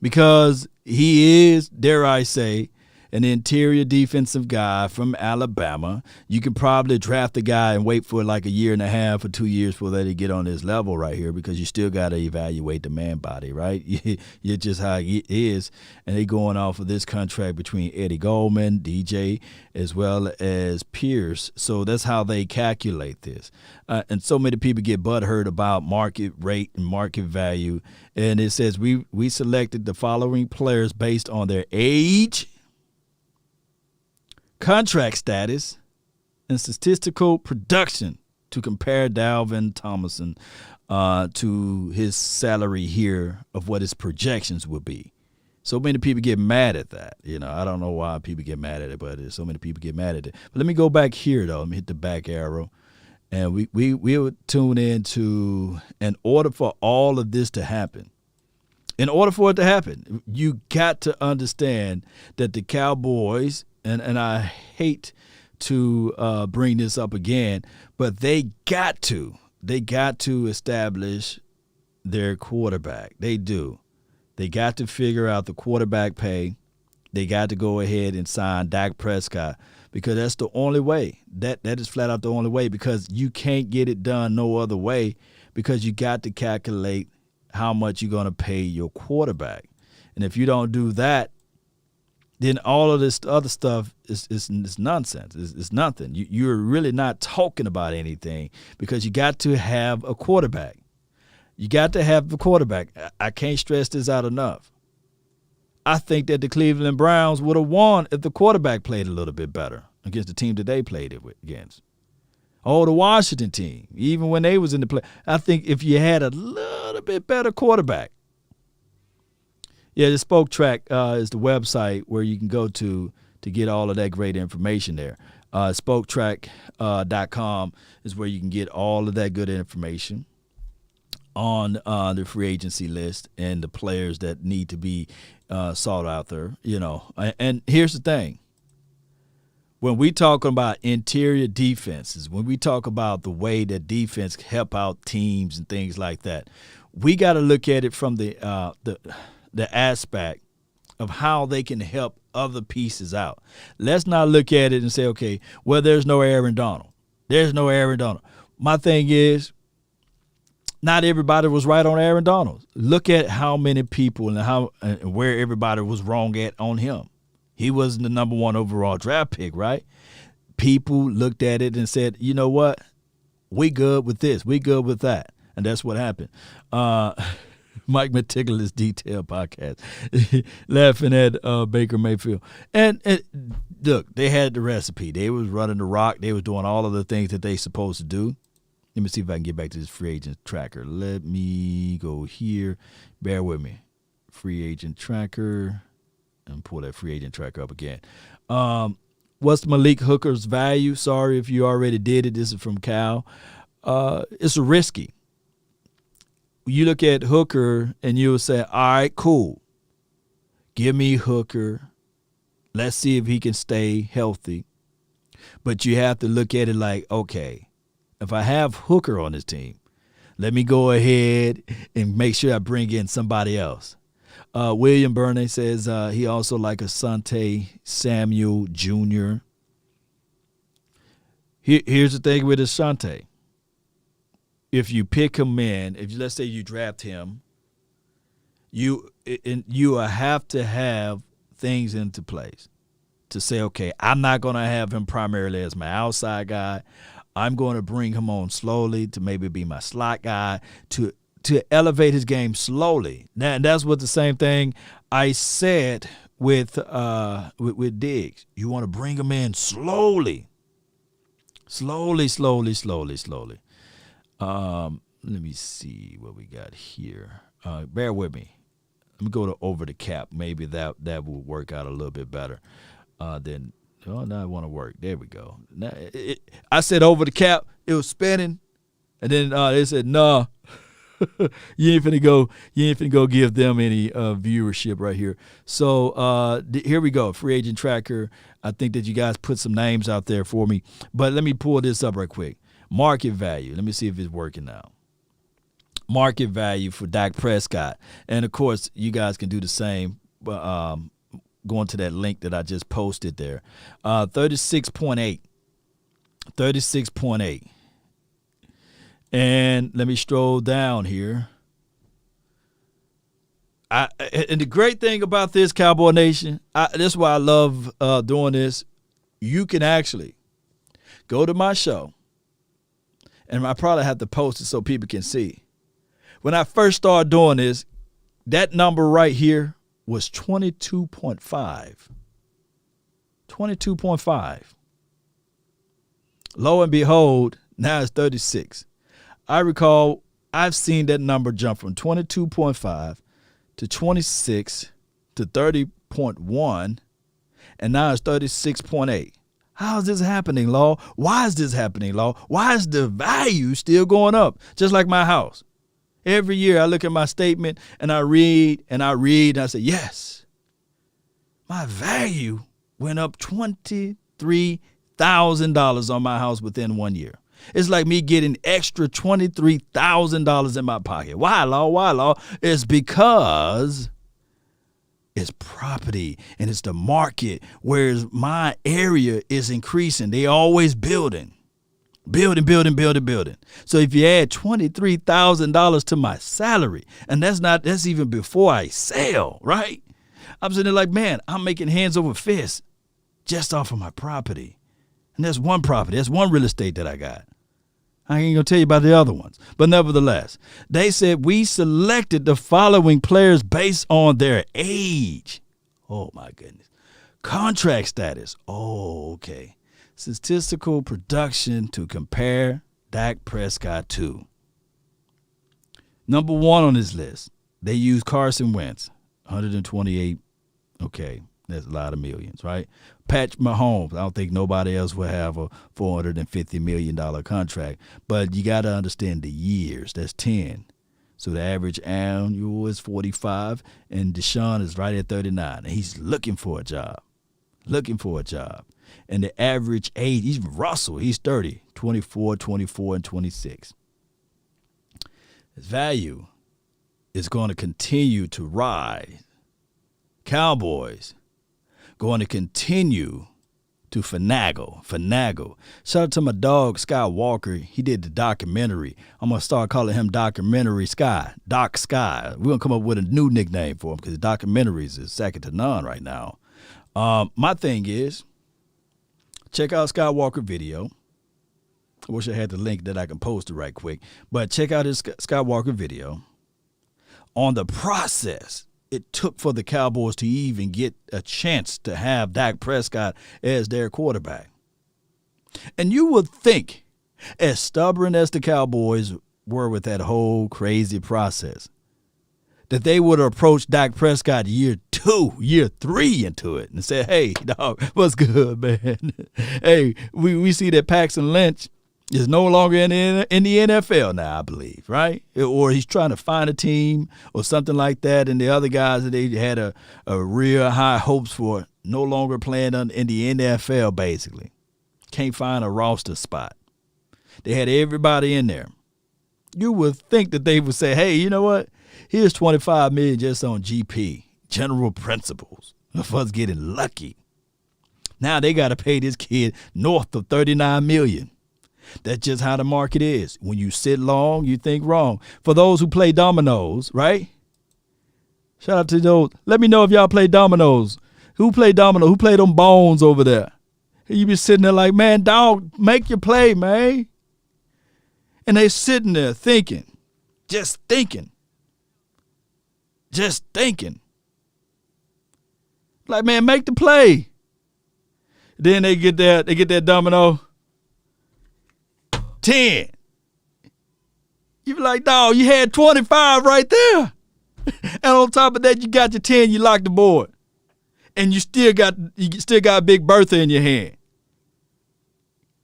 because he is, dare I say, an interior defensive guy from Alabama. You can probably draft the guy and wait for like a year and a half or 2 years for that to get on this level right here, because you still got to evaluate the man body, right? You're just how it is. And they going off of this contract between Eddie Goldman, DJ, as well as Pierce. So that's how they calculate this. And so many people get butthurt about market rate and market value. And it says we selected the following players based on their age, contract status, and statistical production to compare Dalvin Tomlinson to his salary here of what his projections would be. So many people get mad at that. I don't know why people get mad at it, but so many people get mad at it. But let me go back here, though. Let me hit the back arrow. And we would tune into, in order for all of this to happen, in order for it to happen, you got to understand that the Cowboys, and I hate to bring this up again, but they got to establish their quarterback. They do. They got to figure out the quarterback pay. They got to go ahead and sign Dak Prescott, because that's the only way. That is flat out the only way, because you can't get it done no other way, because you got to calculate how much you're going to pay your quarterback. And if you don't do that, then all of this other stuff is nonsense. It's nothing. You're really not talking about anything, because you got to have a quarterback. You got to have the quarterback. I can't stress this out enough. I think that the Cleveland Browns would have won if the quarterback played a little bit better against the team that they played it against. Oh, the Washington team, even when they was in the play, I think if you had a little bit better quarterback. Yeah, the Spoke Track is the website where you can go to get all of that great information there. Spoketrack.com is where you can get all of that good information on the free agency list and the players that need to be sought out there, And here's the thing. When we talk about interior defenses, when we talk about the way that defense help out teams and things like that, we got to look at it from the aspect of how they can help other pieces out. Let's not look at it and say, okay, well, there's no Aaron Donald. There's no Aaron Donald. My thing is, not everybody was right on Aaron Donald. Look at how many people and where everybody was wrong at on him. He wasn't the number 1 overall draft pick, right? People looked at it and said, you know what? We good with this. We good with that. And that's what happened. Mike Meticulous Detail Podcast. Laughing at Baker Mayfield. And look, they had the recipe. They was running the rock. They was doing all of the things that they supposed to do. Let me see if I can get back to this free agent tracker. Let me go here. Bear with me. Free agent tracker. And pull that free agent tracker up again. What's Malik Hooker's value? Sorry if you already did it. This is from Cal. It's risky. You look at Hooker and you'll say, all right, cool. Give me Hooker. Let's see if he can stay healthy. But you have to look at it like, okay, if I have Hooker on this team, let me go ahead and make sure I bring in somebody else. William Burney says he also like Asante Samuel Jr. Here's the thing with Asante. If you pick him in, let's say you draft him, you have to have things into place to say, okay, I'm not going to have him primarily as my outside guy. I'm going to bring him on slowly to maybe be my slot guy to elevate his game slowly. Now, and that's what the same thing I said with Diggs. You want to bring him in slowly. Slowly. Let me see what we got here. Bear with me. Let me go to over the cap. Maybe that will work out a little bit better than. Oh, now I want to work. There we go. Now, I said over the cap. It was spinning, and then they said, "No, you ain't finna go give them any viewership right here." So here we go. Free agent tracker. I think that you guys put some names out there for me, but let me pull this up right quick. Market value. Let me see if it's working now. Market value for Dak Prescott, and of course, you guys can do the same. going to that link that I just posted there. 36.8. 36.8. And let me stroll down here. And the great thing about this, Cowboy Nation, that's why I love doing this. You can actually go to my show, and I probably have to post it so people can see. When I first started doing this, that number right here was 22.5. 22.5. Lo and behold, now it's 36. I recall I've seen that number jump from 22.5 to 26 to 30.1, and now it's 36.8. How is this happening, Law? Why is this happening, Law? Why is the value still going up? Just like my house. Every year I look at my statement and I read and I say, yes, my value went up $23,000 on my house within 1 year. It's like me getting extra $23,000 in my pocket. Why, Law? Why, Law? It's because it's property and it's the market, whereas my area is increasing. They always building. So if you add $23,000 to my salary, and that's even before I sell, right? I'm sitting there like, man, I'm making hands over fists just off of my property. And that's one property. That's one real estate that I got. I ain't going to tell you about the other ones. But nevertheless, they said we selected the following players based on their age. Oh, my goodness. Contract status. Oh, okay. Statistical production to compare Dak Prescott to. Number one on this list, they use Carson Wentz, 128. Okay, that's a lot of millions, right? Pat Mahomes, I don't think nobody else will have a $450 million contract. But you got to understand the years. That's 10. So the average annual is 45, and Deshaun is right at 39. And he's looking for a job. And the average age, even Russell, he's 30, 24, 24, and 26. His value is going to continue to rise. Cowboys going to continue to finagle. Shout out to my dog, Sky Walker. He did the documentary. I'm going to start calling him Documentary Sky, Doc Sky. We're going to come up with a new nickname for him because documentaries is second to none right now. My thing is, check out Sky Walker video. I wish I had the link that I can post it right quick. But check out his Sky Walker video on the process it took for the Cowboys to even get a chance to have Dak Prescott as their quarterback. And you would think, as stubborn as the Cowboys were with that whole crazy process, that they would approach Dak Prescott year 2, year 3 into it and say, hey, dog, what's good, man? Hey, we see that Paxton Lynch is no longer in the NFL now, I believe, right? Or he's trying to find a team or something like that, and the other guys that they had a real high hopes for no longer playing in the NFL, basically. Can't find a roster spot. They had everybody in there. You would think that they would say, hey, you know what? Here's $25 million just on GP, general principles, of us getting lucky. Now they got to pay this kid north of $39 million. That's just how the market is. When you sit long, you think wrong. For those who play dominoes, right? Shout out to those. Let me know if y'all play dominoes. Who play dominoes? Who play them bones over there? You be sitting there like, man, dog, make your play, man. And they sitting there thinking, just thinking. Like, man, make the play. Then they get that domino. 10. You be like, dog, you had 25 right there. And on top of that, you got your 10, you locked the board. And you still got a Big Bertha in your hand.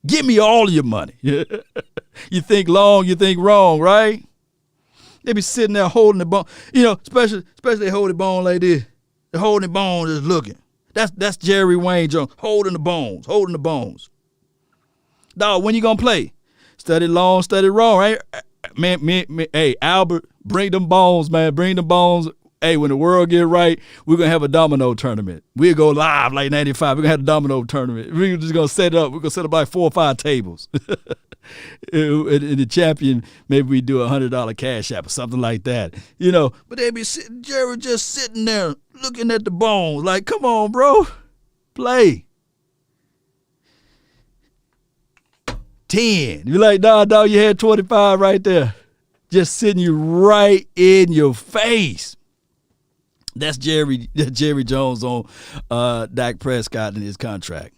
Give me all of your money. You think long, you think wrong, right? They be sitting there holding the bone. You know, especially they hold the bone like this. They're holding the bone, just looking. That's Jerry Wayne Jones, holding the bones. Dog, when you gonna play? Study long, study wrong, right? Man, hey, Albert, bring them bones, man. Bring the bones Hey, when the world get right, we're going to have a domino tournament. We'll go live like 95. We're going to have a domino tournament. We're just going to set it up. We're going to set up like 4 or 5 tables. And the champion, maybe we do $100 cash app or something like that. But they be sitting, Jerry just sitting there looking at the bones like, come on, bro. Play. 10. You're like, nah, dog, you had 25 right there. Just sitting you right in your face. That's Jerry Jones on Dak Prescott and his contract.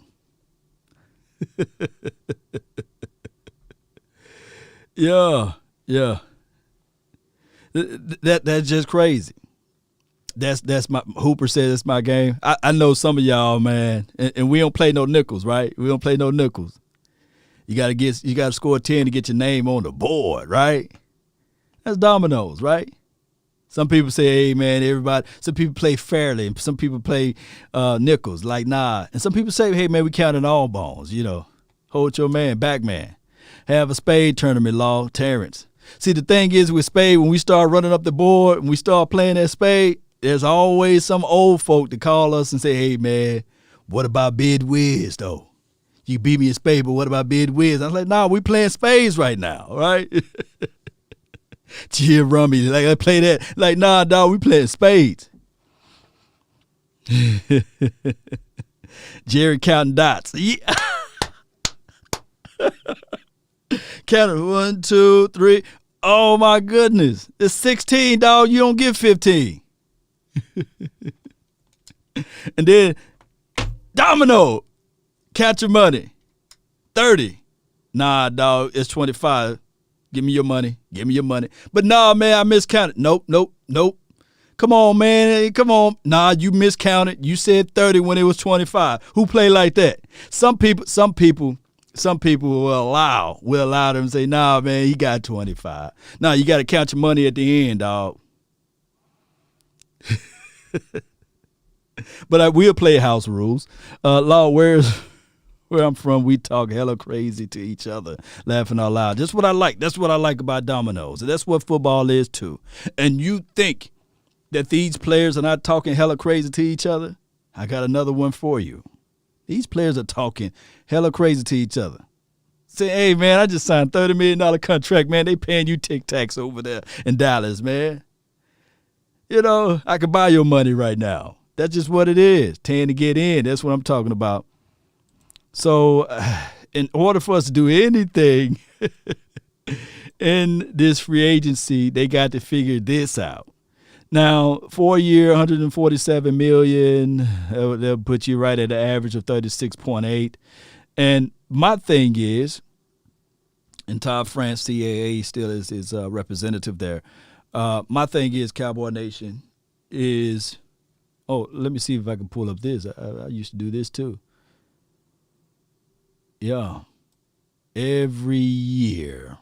Yeah. That's just crazy. That's my Hooper said it's my game. I know some of y'all, man, and we don't play no nickels, right? We don't play no nickels. You gotta score 10 to get your name on the board, right? That's dominoes, right? Some people say, hey man, some people play fairly, and some people play nickels, like nah. And some people say, hey man, we counting all bones, Hold your man, back man. Have a spade tournament, Law, Terrence. See, the thing is with spade, when we start running up the board, when we start playing that spade, there's always some old folk to call us and say, hey man, what about bid whiz though? You beat me in spade, but what about bid whiz? I was like, nah, we playing spades right now, right? Cheer rummy, like I play that. Like, nah, dog, we playing spades. Jerry counting dots. Yeah. Counting 1, 2, 3. Oh my goodness. It's 16, dog. You don't get 15. And then domino. Count your money. 30. Nah, dog, it's 25. Give me your money. But nah, man, I miscounted. Nope. Come on, man. Come on. Nah, you miscounted. You said 30 when it was 25. Who play like that? Some people will allow them to say, nah, man, he got 25. Nah, you got to count your money at the end, dog. But we'll play house rules. Law, where I'm from, we talk hella crazy to each other, laughing out loud. That's what I like. That's what I like about dominoes. And that's what football is too. And you think that these players are not talking hella crazy to each other? I got another one for you. These players are talking hella crazy to each other. Say, hey, man, I just signed a $30 million contract, man. They paying you tic-tacs over there in Dallas, man. I could buy your money right now. That's just what it is. 10 to get in. That's what I'm talking about. So in order for us to do anything in this free agency, they got to figure this out. Now, 4-year, $147 million, they'll put you right at an average of 36.8. And my thing is, and Todd France, CAA, still is his representative there. My thing is, Cowboy Nation, is, let me see if I can pull up this. I used to do this too. Yeah. Every year,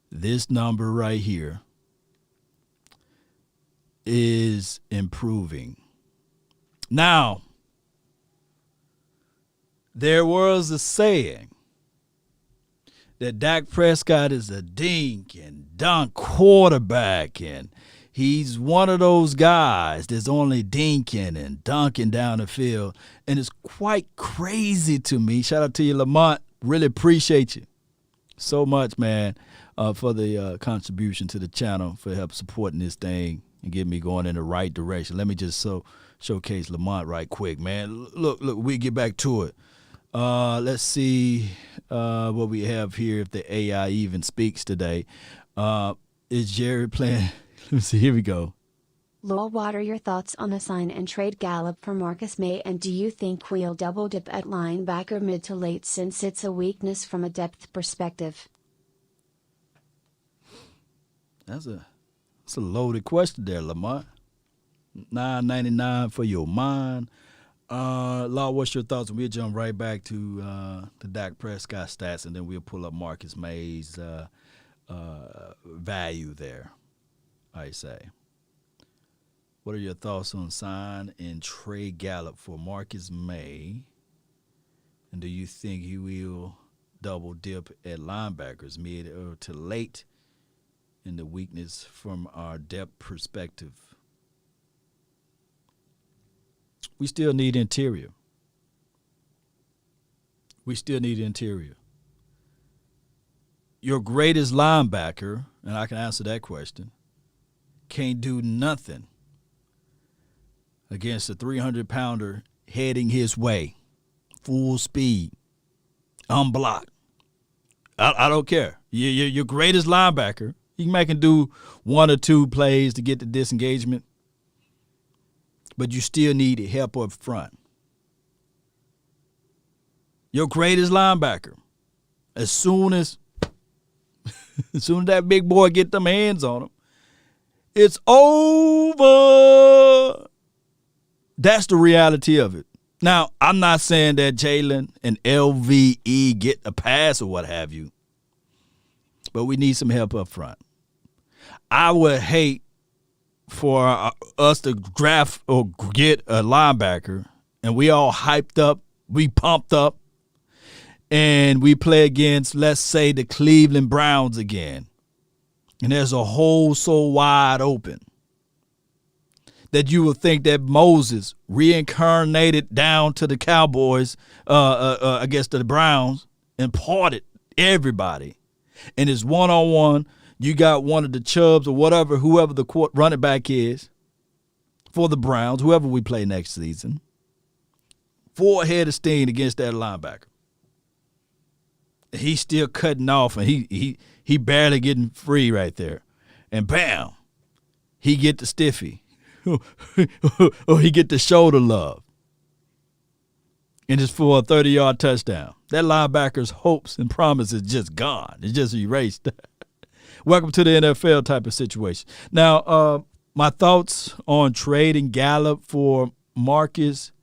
this number right here is improving. Now, there was a saying that Dak Prescott is a dink and dunk quarterback, and he's one of those guys that's only dinking and dunking down the field. And it's quite crazy to me. Shout out to you, Lamont. Really appreciate you so much, man, for the contribution to the channel, for help supporting this thing and getting me going in the right direction. Let me just showcase Lamont right quick, man. Look, we get back to it. Let's see what we have here, if the AI even speaks today. Is Jerry playing? Let me see. Here we go. Lowell, what are your thoughts on the sign and trade Gallup for Marcus May, and do you think we'll double dip at linebacker mid to late, since it's a weakness from a depth perspective? That's a loaded question there, Lamont. $9.99 for your mind. Law, what's your thoughts? We'll jump right back to the Dak Prescott stats, and then we'll pull up Marcus May's value there, I say. What are your thoughts on sign and trade Gallup for Marcus May? And do you think he will double dip at linebackers mid or to late and the weakness from our depth perspective. We still need interior. We still need interior. Your greatest linebacker, and I can answer that question, can't do nothing against a 300-pounder heading his way, full speed, unblocked. I don't care. Your greatest linebacker, he can do one or two plays to get the disengagement, but you still need help up front. Your greatest linebacker, as soon as that big boy get them hands on him, it's over. That's the reality of it. Now, I'm not saying that Jalen and LVE get a pass or what have you, but we need some help up front. I would hate for us to draft or get a linebacker and we all hyped up, we pumped up, and we play against, let's say, the Cleveland Browns again, and there's a hole so wide open that you would think that Moses reincarnated down to the Cowboys against the Browns and parted everybody. And it's one-on-one. You got one of the Chubbs or whatever, whoever the running back is for the Browns, whoever we play next season, full head of steam against that linebacker. He's still cutting off, and he barely getting free right there. And bam, he get the stiffy. Or he get the shoulder love. And it's for a 30-yard touchdown. That linebacker's hopes and promises just gone. It's just erased. Welcome to the NFL type of situation. Now, my thoughts on trading Gallup for Marcus.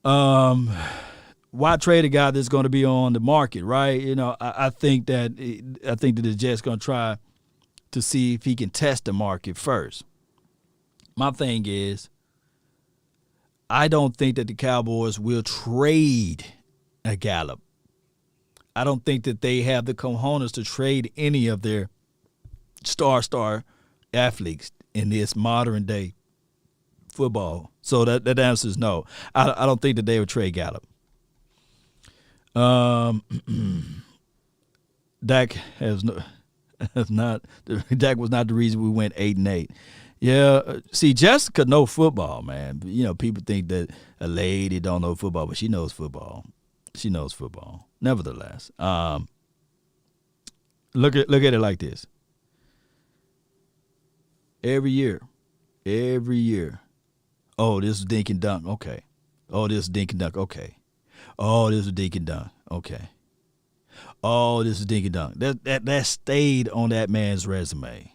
Why trade a guy that's going to be on the market, right? You know, I think that the Jets going to try to see if he can test the market first. My thing is, I don't think that the Cowboys will trade a Gallup. I don't think that they have the cojones to trade any of their star athletes in this modern day football. So that answer is no. I don't think that they would trade Gallup. Dak was not the reason we went 8-8. Yeah, see, Jessica know football, man. You know, people think that a lady don't know football, but she knows football. She knows football. Nevertheless, look at it like this. Every year. Oh, this is dink and dunk. Okay. Oh, this is dink and dunk. Okay. Oh, this is dink and dunk. Okay. Oh, this is dink and dunk. That stayed on that man's resume.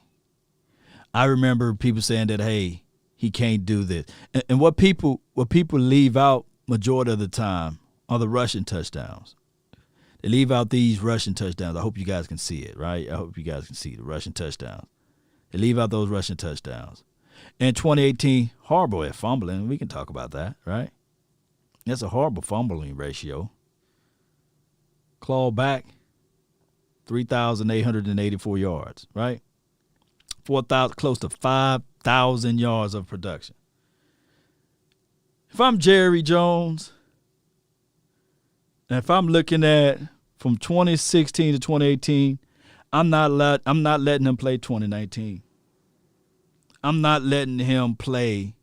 I remember people saying that, hey, he can't do this. And what people leave out majority of the time are the rushing touchdowns. They leave out these rushing touchdowns. I hope you guys can see it, right? I hope you guys can see the rushing touchdowns. They leave out those rushing touchdowns. In 2018, horrible at fumbling. We can talk about that, right? That's a horrible fumbling ratio. Claw back, 3,884 yards, right? 4,000, close to 5,000 yards of production. If I'm Jerry Jones, and if I'm looking at from 2016 to 2018, I'm not letting him play 2019. I'm not letting him play.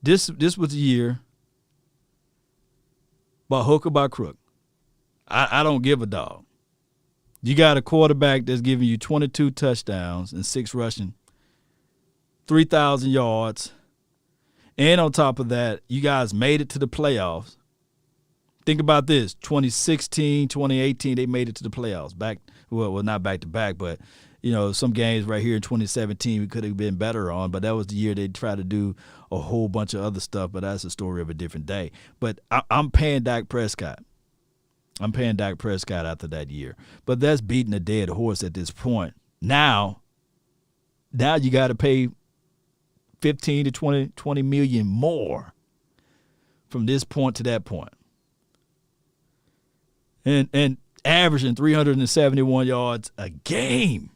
This was the year by hook or by crook. I don't give a dog. You got a quarterback that's giving you 22 touchdowns and 6 rushing, 3,000 yards. And on top of that, you guys made it to the playoffs. Think about this. 2016, 2018, they made it to the playoffs. Well, not back to back, but, you know, some games right here in 2017 we could have been better on, but that was the year they tried to do a whole bunch of other stuff, but that's a story of a different day. But I'm paying Dak Prescott. I'm paying Dak Prescott after that year. But that's beating a dead horse at this point. Now you got to pay 15 to 20 million more from this point to that point. And averaging 371 yards a game.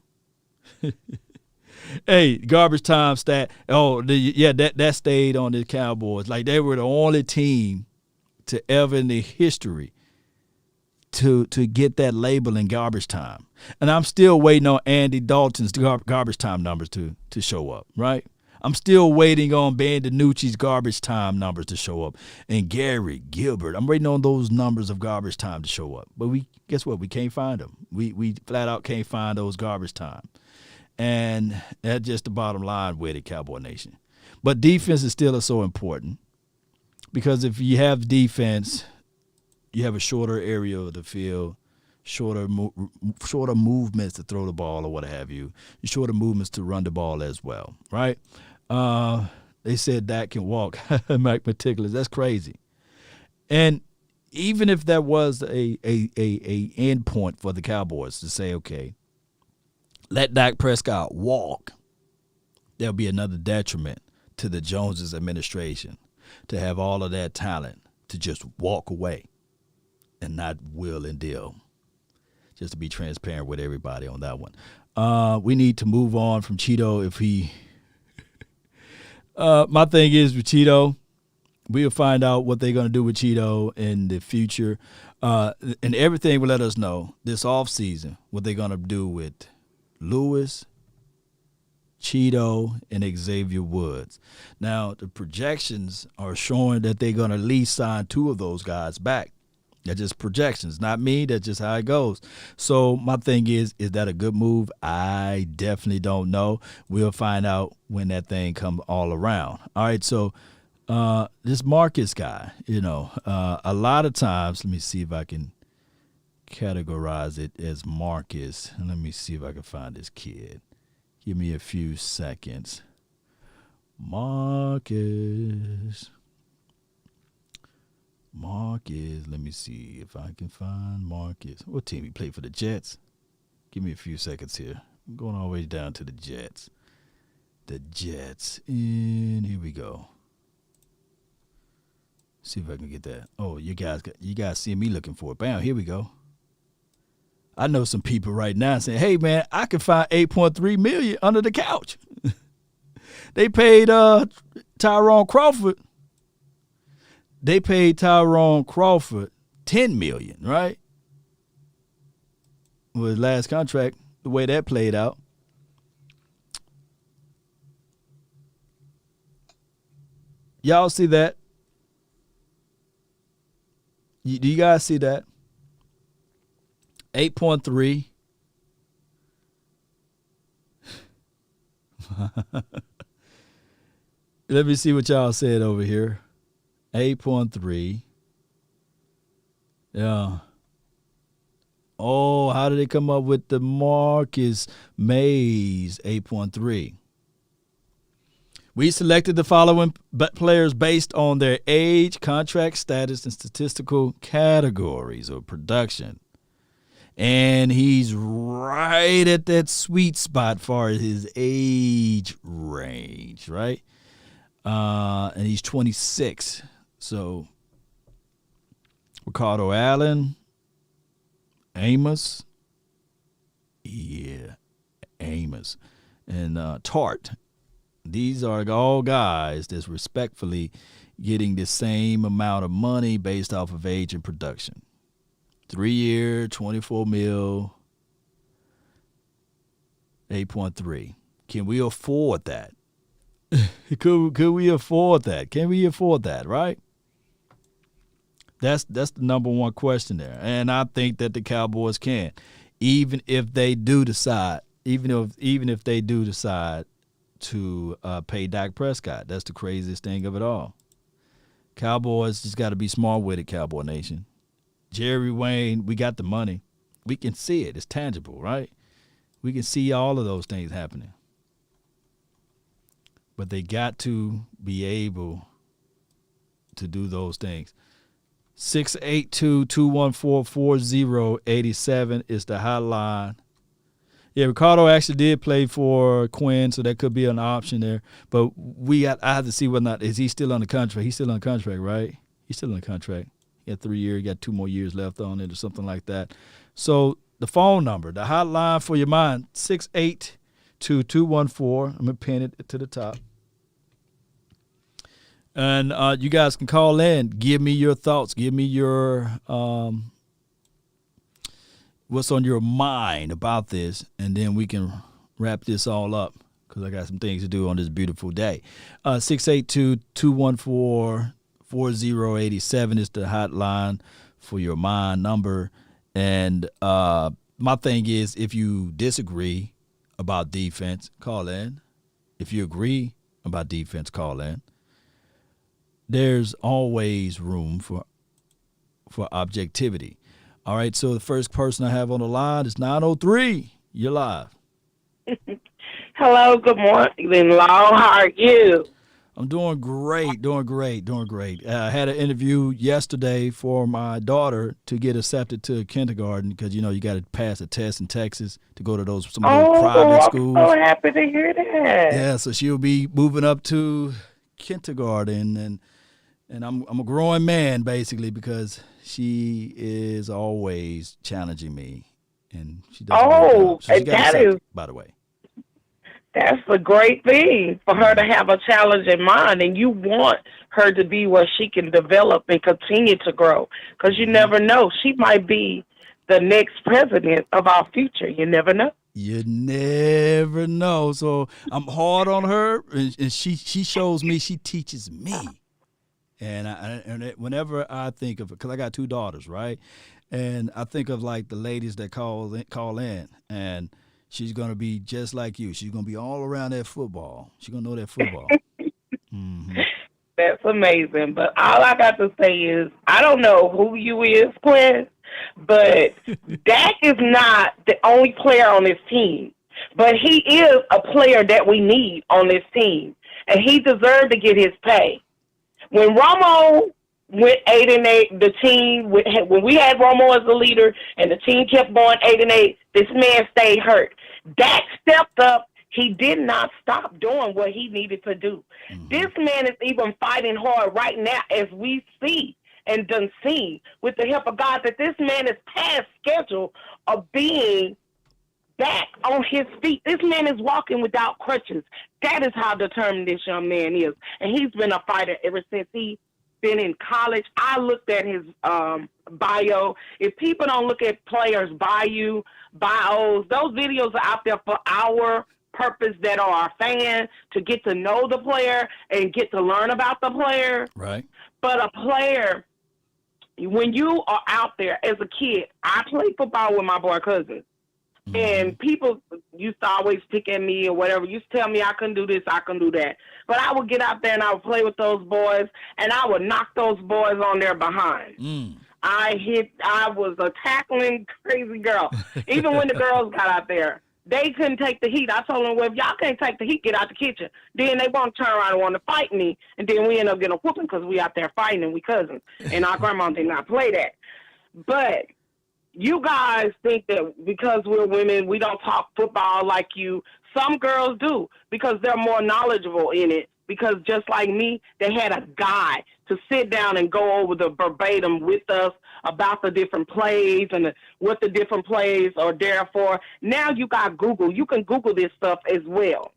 Hey, garbage time stat. Oh, that stayed on the Cowboys. Like, they were the only team to ever in the history to get that label in garbage time. And I'm still waiting on Andy Dalton's garbage time numbers to show up, right? I'm still waiting on Ben DiNucci's garbage time numbers to show up. And Gary Gilbert, I'm waiting on those numbers of garbage time to show up. But guess what? We can't find them. We flat out can't find those garbage time. And that's just the bottom line with it, Cowboy Nation. But defense is still so important, because if you have defense, you have a shorter area of the field, shorter movements to throw the ball or what have you, shorter movements to run the ball as well, right? They said Dak can walk. Mike Meticulous, that's crazy. And even if that was a end point for the Cowboys to say, okay, let Dak Prescott walk, there'll be another detriment to the Joneses administration to have all of that talent to just walk away and not will and deal. Just to be transparent with everybody on that one. We need to move on from Cheeto if he my thing is with Cheeto, we'll find out what they're going to do with Cheeto in the future. And everything will let us know this offseason what they're going to do with Lewis, Cheeto, and Xavier Woods. Now, the projections are showing that they're going to at least sign 2 of those guys back. That's just projections, not me. That's just how it goes. So my thing is that a good move? I definitely don't know. We'll find out when that thing comes all around. All right, so this Marcus guy, a lot of times, let me see if I can categorize it as Marcus. Let me see if I can find this kid. Give me a few seconds. Marcus, let me see if I can find Marcus. What team he played for? The Jets? Give me a few seconds here. I'm going all the way down to the Jets. And here we go. See if I can get that. Oh, you guys see me looking for it. Bam, here we go. I know some people right now saying, hey, man, I can find $8.3 million under the couch. They paid Tyrone Crawford. $10 million, right? With his last contract, the way that played out. Y'all see that? Do you guys see that? 8.3. Let me see what y'all said over here. 8.3. Yeah. Oh, how did they come up with the Marcus Mays 8.3? We selected the following players based on their age, contract status, and statistical categories of production. And he's right at that sweet spot for his age range, right? And he's 26. So Ricardo Allen, Amos, and Tart. These are all guys that's respectfully getting the same amount of money based off of age and production. 3-year, $24 million, 8.3. Can we afford that? Could we afford that? Can we afford that, right? That's the number one question there. And I think that the Cowboys can. Even if they do decide to pay Dak Prescott. That's the craziest thing of it all. Cowboys just got to be smart with it, Cowboy Nation. Jerry Wayne, we got the money. We can see it. It's tangible, right? We can see all of those things happening. But they got to be able to do those things. 682-214-4087 is the hotline. Yeah, Ricardo actually did play for Quinn, so that could be an option there. But I have to see whether or not, is he still on the contract? He's still on the contract, right? He's still on the contract. Got 3 years, got 2 more years left on it or something like that. So the phone number, the hotline for your mind, 682-214. I'm going to pin it to the top. And you guys can call in, give me your thoughts, give me your what's on your mind about this, and then we can wrap this all up because I got some things to do on this beautiful day. 682-214-4087 is the hotline for your mind number. And my thing is, if you disagree about defense, call in. If you agree about defense, call in. There's always room for objectivity. All right, so the first person I have on the line is 903. You're live. Hello, good morning, Law. How are you? I'm doing great. I had an interview yesterday for my daughter to get accepted to kindergarten because, you got to pass a test in Texas to go to some of those private schools. I'm so happy to hear that. Yeah, so she'll be moving up to kindergarten, and I'm a growing man, basically, because she is always challenging me, and she does. So she got accepted, by the way. That's a great thing for her to have a challenge in mind, and you want her to be where she can develop and continue to grow, because you never know. She might be the next president of our future. You never know. You never know. So I'm hard on her, and she shows me, she teaches me. And whenever I think of it, because I got 2 daughters, right? And I think of like the ladies that call in, and she's going to be just like you. She's going to be all around that football. She's going to know that football. Mm-hmm. That's amazing. But all I got to say is, I don't know who you is, Quinn, but Dak is not the only player on this team. But he is a player that we need on this team, and he deserved to get his pay. When Romo went 8-8, the team, when we had Romo as the leader and the team kept going 8-8, this man stayed hurt. Dak stepped up. He did not stop doing what he needed to do. Mm-hmm. This man is even fighting hard right now, as we see and done seen with the help of God, that this man is past schedule of being back on his feet. This man is walking without crutches. That is how determined this young man is. And he's been a fighter ever since he been in college. I looked at his bio. If people don't look at players' bios, those videos are out there for our purpose, that are our fans, to get to know the player and get to learn about the player. Right. But a player, when you are out there as a kid, I played football with my boy cousin. Mm-hmm. And people used to always pick at me or whatever. Used to tell me I couldn't do this, I couldn't do that. But I would get out there and I would play with those boys, and I would knock those boys on their behind. I was a tackling crazy girl. Even when the girls got out there, they couldn't take the heat. I told them, well, if y'all can't take the heat, get out the kitchen. Then they want to turn around and want to fight me, and then we end up getting a whooping because we out there fighting and we cousins. And our grandma did not play that. But you guys think that because we're women, we don't talk football like you. Some girls do, because they're more knowledgeable in it. Because just like me, they had a guy to sit down and go over the verbatim with us about the different plays and what the different plays are there for. Now you got Google. You can Google this stuff as well.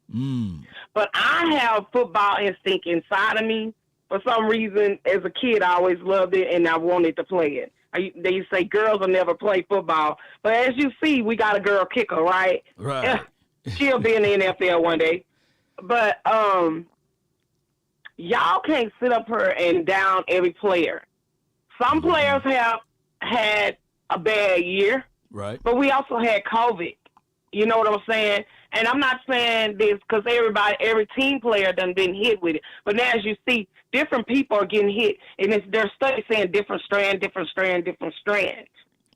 But I have football instinct inside of me. For some reason, as a kid, I always loved it, and I wanted to play it. They say girls will never play football. But as you see, we got a girl kicker, right? Right. Yeah, she'll be in the NFL one day. But y'all can't sit up here and down every player. Some players have had a bad year. Right. But we also had COVID. You know what I'm saying? And I'm not saying this because every team player done been hit with it. But now, as you see, different people are getting hit. And there's studies saying different strands.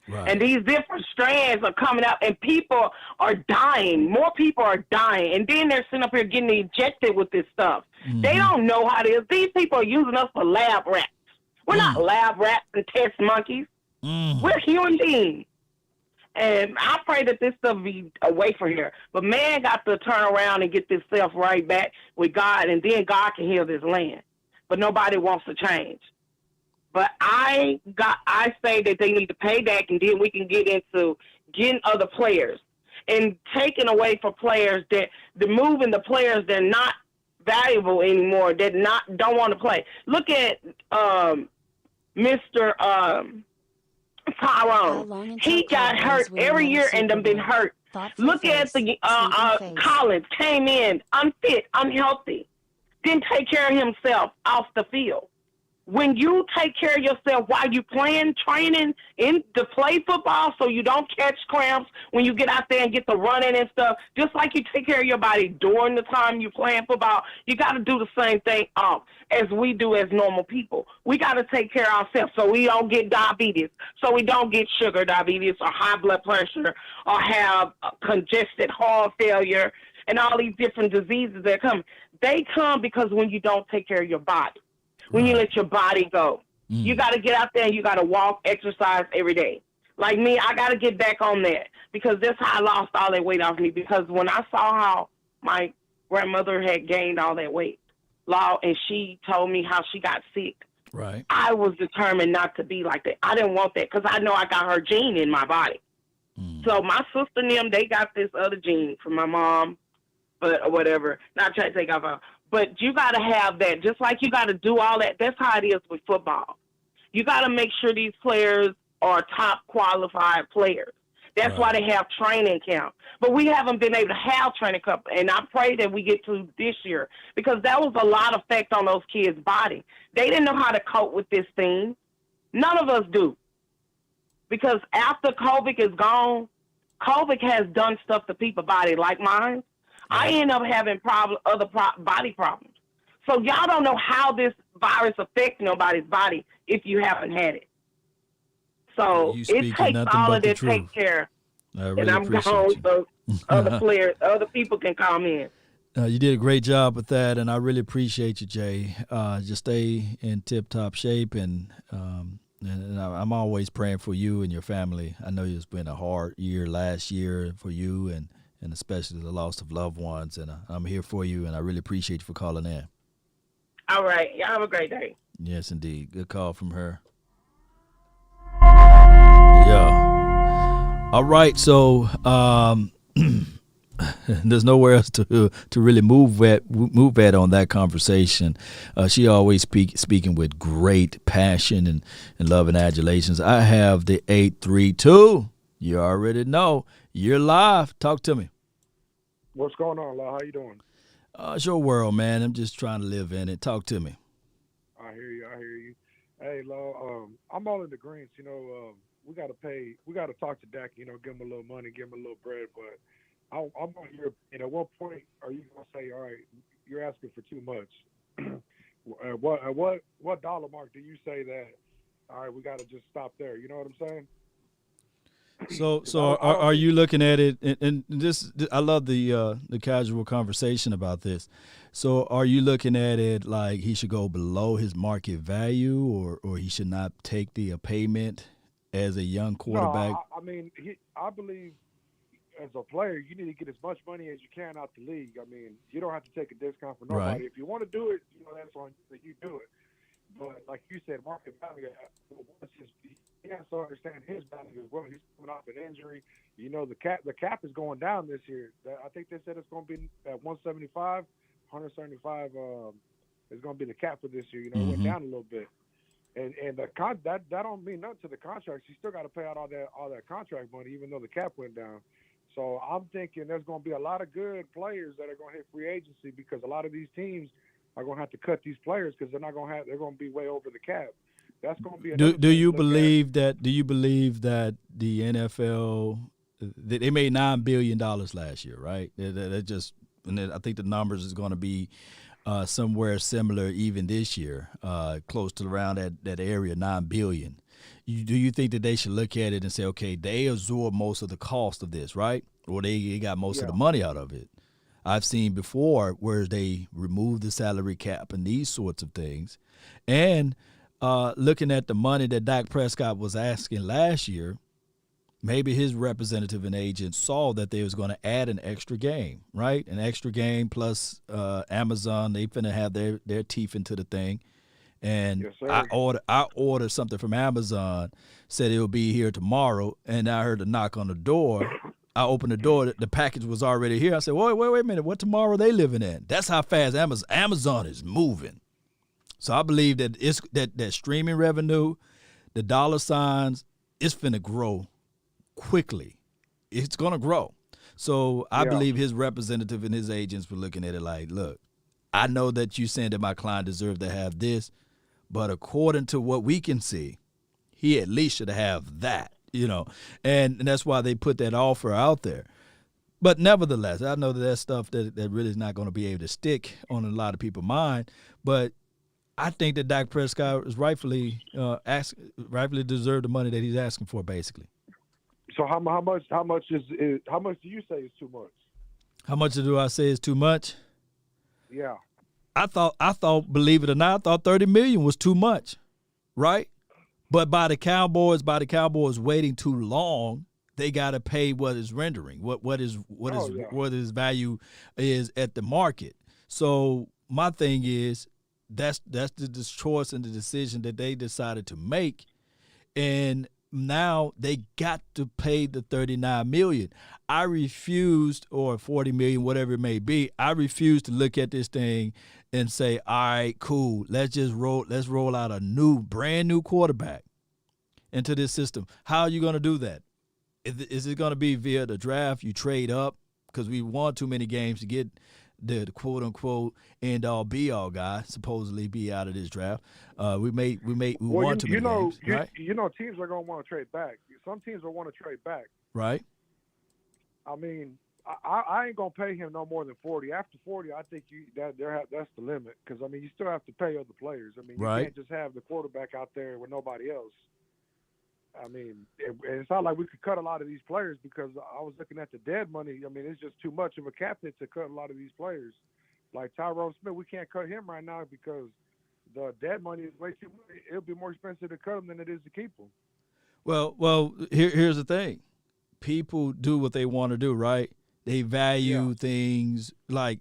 Right. And these different strands are coming out, and people are dying. More people are dying. And then they're sitting up here getting injected with this stuff. Mm-hmm. They don't know how it is. These people are using us for lab rats. We're not lab rats and test monkeys. We're human beings. And I pray that this stuff be away from here. But man got to turn around and get this stuff right back with God, and then God can heal this land. But nobody wants to change. But I say that they need to pay Dak, and then we can get into getting other players and taking away for players that the moving the players that are not valuable anymore, that don't want to play. Look at Mr. Tyrone. He got hurt every year and then been hurt. Look at the Collins, came in unfit, unhealthy, didn't take care of himself off the field. When you take care of yourself while you playing, training to play football so you don't catch cramps when you get out there and get the running and stuff, just like you take care of your body during the time you playing football, you got to do the same thing as we do as normal people. We got to take care of ourselves so we don't get diabetes, so we don't get sugar diabetes or high blood pressure or have congested heart failure and all these different diseases that come. They come because when you don't take care of your body. When you let your body go, you got to get out there and you got to walk, exercise every day. Like me, I got to get back on that because that's how I lost all that weight off me. Because when I saw how my grandmother had gained all that weight, and she told me how she got sick, right? I was determined not to be like that. I didn't want that because I know I got her gene in my body. So my sister and them, they got this other gene from my mom, or whatever. Not trying to take off. But you got to have that, just like you got to do all that. That's how it is with football. You got to make sure these players are top qualified players. That's why they have training camp. But we haven't been able to have training camp, and I pray that we get to this year because that was a lot of effect on those kids' body. They didn't know how to cope with this thing. None of us do. Because after COVID is gone, COVID has done stuff to people's body like mine. I end up having body problems. So y'all don't know how this virus affects nobody's body if you haven't had it. So it takes all of that to take care. Really and I'm gone so other people can come in. You did a great job with that, and I really appreciate you, Jay. Just stay in tip-top shape, and I'm always praying for you and your family. I know it's been a hard year last year for you, and especially the loss of loved ones. And I'm here for you, and I really appreciate you for calling in. All right. Y'all have a great day. Yes, indeed. Good call from her. Yeah. All right. So there's nowhere else to really move at on that conversation. She always speaking with great passion and love and adulations. I have the 832. You already know. You're live. Talk to me. What's going on, La? How you doing? It's your world, man. I'm just trying to live in it. Talk to me. I hear you. Hey, La, I'm all in the greens. We got to talk to Dak, give him a little money, give him a little bread. But I'm on your, at what point are you going to say, all right, you're asking for too much? What dollar mark do you say that, all right, we got to just stop there? You know what I'm saying? So are you looking at it, and this, I love the casual conversation about this. So are you looking at it like he should go below his market value, or he should not take the payment as a young quarterback? No, I believe as a player, you need to get as much money as you can out the league. You don't have to take a discount for nobody. Right. If you want to do it, that's on you do it. But like you said, market value, he has to understand his value as well. He's coming off an injury. The cap is going down this year. I think they said it's going to be at 175. 175 is going to be the cap for this year. It went down a little bit. And that don't mean nothing to the contracts. You still got to pay out all that contract money, even though the cap went down. So I'm thinking there's going to be a lot of good players that are going to hit free agency because a lot of these teams are going to have to cut these players because they're going to be way over the cap. That's going to be. Do you believe that? Do you believe that the NFL they made $9 billion last year, right? And I think the numbers is going to be somewhere similar even this year, close to around that area, $9 billion. Do you think that they should look at it and say, okay, they absorb most of the cost of this, right? Or they got most of the money out of it? I've seen before where they remove the salary cap and these sorts of things. And looking at the money that Dak Prescott was asking last year, maybe his representative and agent saw that they was going to add an extra game, right? An extra game plus Amazon. They finna have their teeth into the thing. And Yes, sir. I ordered something from Amazon, said it'll be here tomorrow, and I heard a knock on the door. I opened the door, the package was already here. I said, wait a minute, what tomorrow are they living in? That's how fast Amazon is moving. So I believe that it's that streaming revenue, the dollar signs, it's finna grow quickly. It's gonna grow. So I believe his representative and his agents were looking at it like, look, I know that you saying that my client deserves to have this, but according to what we can see, he at least should have that, and that's why they put that offer out there. But nevertheless, I know that that's stuff that really is not going to be able to stick on a lot of people's mind. But I think that Dak Prescott is rightfully deserve the money that he's asking for, basically. So how much do you say is too much? How much do I say is too much? Yeah. I thought, believe it or not, I thought $30 million was too much, right? But by the Cowboys waiting too long, they got to pay what is rendering, what his value is at the market. So my thing is that's the choice and the decision that they decided to make, and now they got to pay the $39 million. I refused, or $40 million, whatever it may be. I refuse to look at this thing and say, all right, cool, let's roll out a brand new quarterback into this system. How are you going to do that? Is it going to be via the draft? You trade up because we won too many games to get the quote unquote end all be all guy supposedly be out of this draft. We won too many games, right? Teams are going to want to trade back. Some teams will want to trade back. Right. I mean, I ain't gonna pay him no more than 40. After 40, I think that's the limit, because I mean you still have to pay other players. I mean you can't just have the quarterback out there with nobody else. I mean, it's not like we could cut a lot of these players, because I was looking at the dead money. I mean, it's just too much of a cap hit to cut a lot of these players. Like Tyrone Smith, we can't cut him right now because the dead money is way too much. It'll be more expensive to cut him than it is to keep him. Well, here's the thing. People do what they want to do, right? They value things like,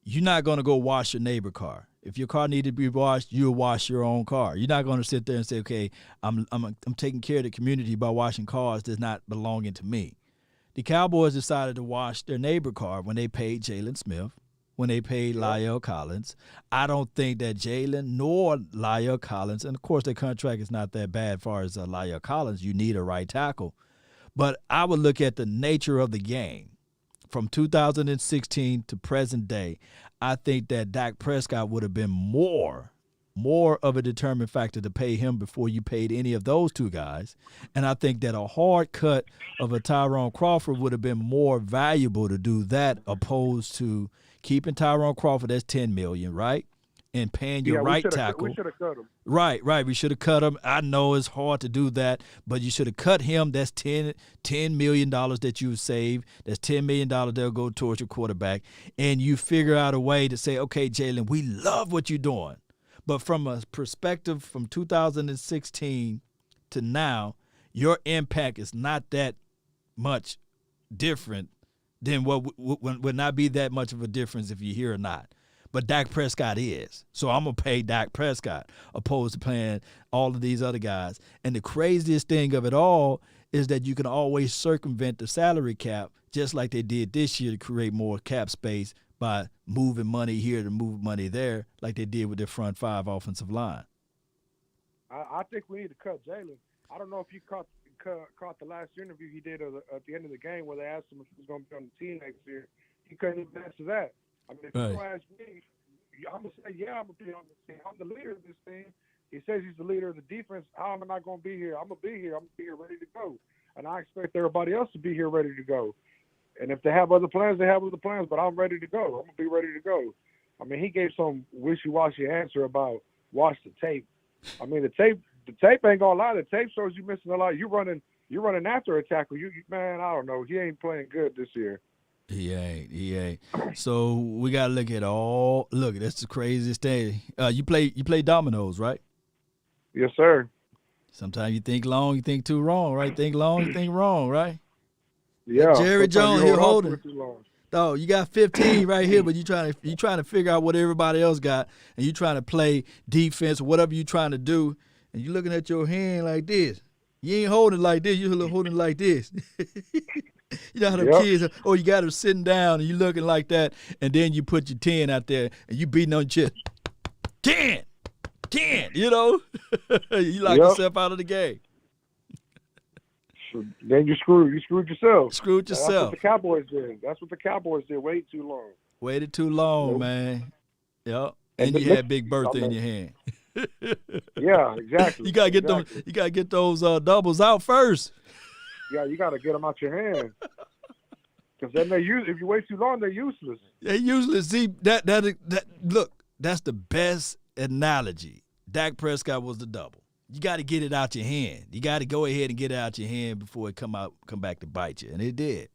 you're not going to go wash your neighbor's car. If your car needed to be washed, you'll wash your own car. You're not going to sit there and say, okay, I'm taking care of the community by washing cars that's not belonging to me. The Cowboys decided to wash their neighbor's car when they paid Jalen Smith, when they paid La'el Collins. I don't think that Jalen nor La'el Collins, and of course their contract is not that bad as far as La'el Collins, you need a right tackle. But I would look at the nature of the game. From 2016 to present day, I think that Dak Prescott would have been more of a determined factor to pay him before you paid any of those two guys. And I think that a hard cut of a Tyrone Crawford would have been more valuable to do that, opposed to keeping Tyrone Crawford, that's $10 million, right? And paying your right tackle. We should have cut him. Right. We should have cut him. I know it's hard to do that, but you should have cut him. That's $10 million that you save. That's $10 million that'll go towards your quarterback. And you figure out a way to say, okay, Jalen, we love what you're doing. But from a perspective from 2016 to now, your impact is not that much different than what would not be that much of a difference if you're here or not. But Dak Prescott is. So I'm going to pay Dak Prescott opposed to paying all of these other guys. And the craziest thing of it all is that you can always circumvent the salary cap, just like they did this year, to create more cap space by moving money here to move money there, like they did with their front five offensive line. I think we need to cut Jalen. I don't know if you caught the last interview he did at the end of the game where they asked him if he was going to be on the team next year. He couldn't even answer that. I mean, if you ask me, I'm going to say, yeah, I'm going to be on this team. I'm the leader of this team. He says he's the leader of the defense. How am I not going to be here? I'm going to be here. I'm going to be here ready to go. And I expect everybody else to be here ready to go. And if they have other plans, they have other plans, but I'm ready to go. I'm going to be ready to go. I mean, he gave some wishy-washy answer about watch the tape. I mean, the tape ain't going to lie. The tape shows you missing a lot. You're running after a tackle. Man, I don't know. He ain't playing good this year. He ain't. So we gotta look at that's the craziest thing. You play dominoes, right? Yes, sir. Sometimes you think long, you think too wrong, right? Think long, you think wrong, right? Yeah. Jerry Jones, he holding. Oh, you got 15 right here, but you trying to figure out what everybody else got, and you trying to play defense or whatever you trying to do, and you looking at your hand like this. You ain't holding it like this. You're holding it like this. You know how them kids, you got them sitting down and you looking like that, and then you put your 10 out there and you beating on your chest. 10, you know? You lock yourself out of the game. So then you screwed yourself. Screwed yourself. That's what the Cowboys did. Waited too long. Waited too long, man. Yep. And you had Big Bertha in your hand. Yeah, exactly. You gotta get those doubles out first. Yeah, you gotta get them out your hand. Because then if you wait too long, they're useless. They're useless. See, look, that's the best analogy. Dak Prescott was the double. You got to get it out your hand. You got to go ahead and get it out your hand before it come back to bite you, and it did.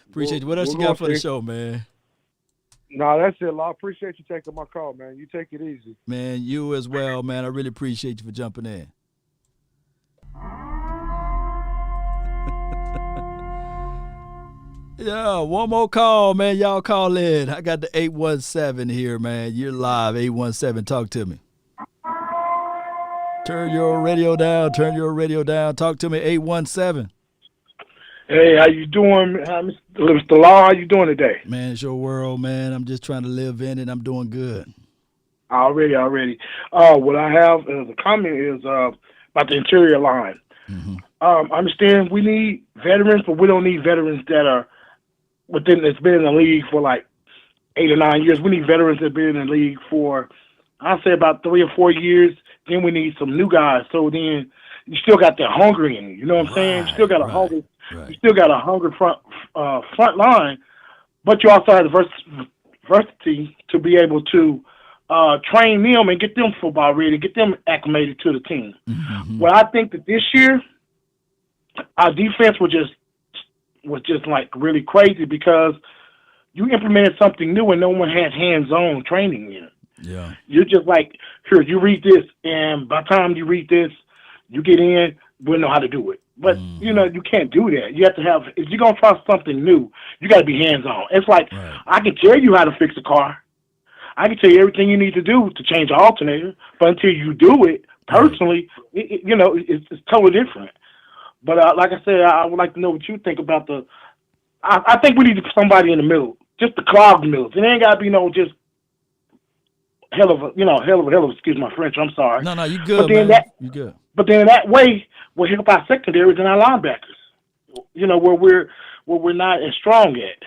Appreciate you. What else you got for the show, man? No, that's it. I appreciate you taking my call, man. You take it easy. Man, you as well, man. I really appreciate you for jumping in. Yeah, one more call, man. Y'all call in. I got the 817 here, man. You're live, 817. Talk to me. Turn your radio down. Talk to me, 817. Hey, how you doing, Mr. Law? How you doing today? Man, it's your world, man. I'm just trying to live in it. I'm doing good. Already. What I have as a comment is about the interior line. Mm-hmm. I understand we need veterans, but we don't need veterans that are that's been in the league for like 8 or 9 years. We need veterans that have been in the league for, I'll say, about 3 or 4 years. Then we need some new guys. So then you still got that hunger in you. You know what I'm saying? You still got a hunger. Right. You still got a hunger front line, but you also have the diversity to be able to train them and get them football ready, get them acclimated to the team. Mm-hmm. Well, I think that this year our defense was just like really crazy because you implemented something new and no one had hands-on training in it. Yeah. You're just like, here, you read this, and by the time you read this, you get in, we'll know how to do it. But, you can't do that. You have to have, if you're going to try something new, you got to be hands-on. It's like, I can tell you how to fix a car. I can tell you everything you need to do to change an alternator, but until you do it personally, it's totally different. But like I said, I would like to know what you think about I think we need somebody in the middle, just to clog the middle. It ain't got to be just hell of a, excuse my French, I'm sorry. No, you good, man. You good. But then that way we'll help our secondaries and our linebackers, where we're not as strong at.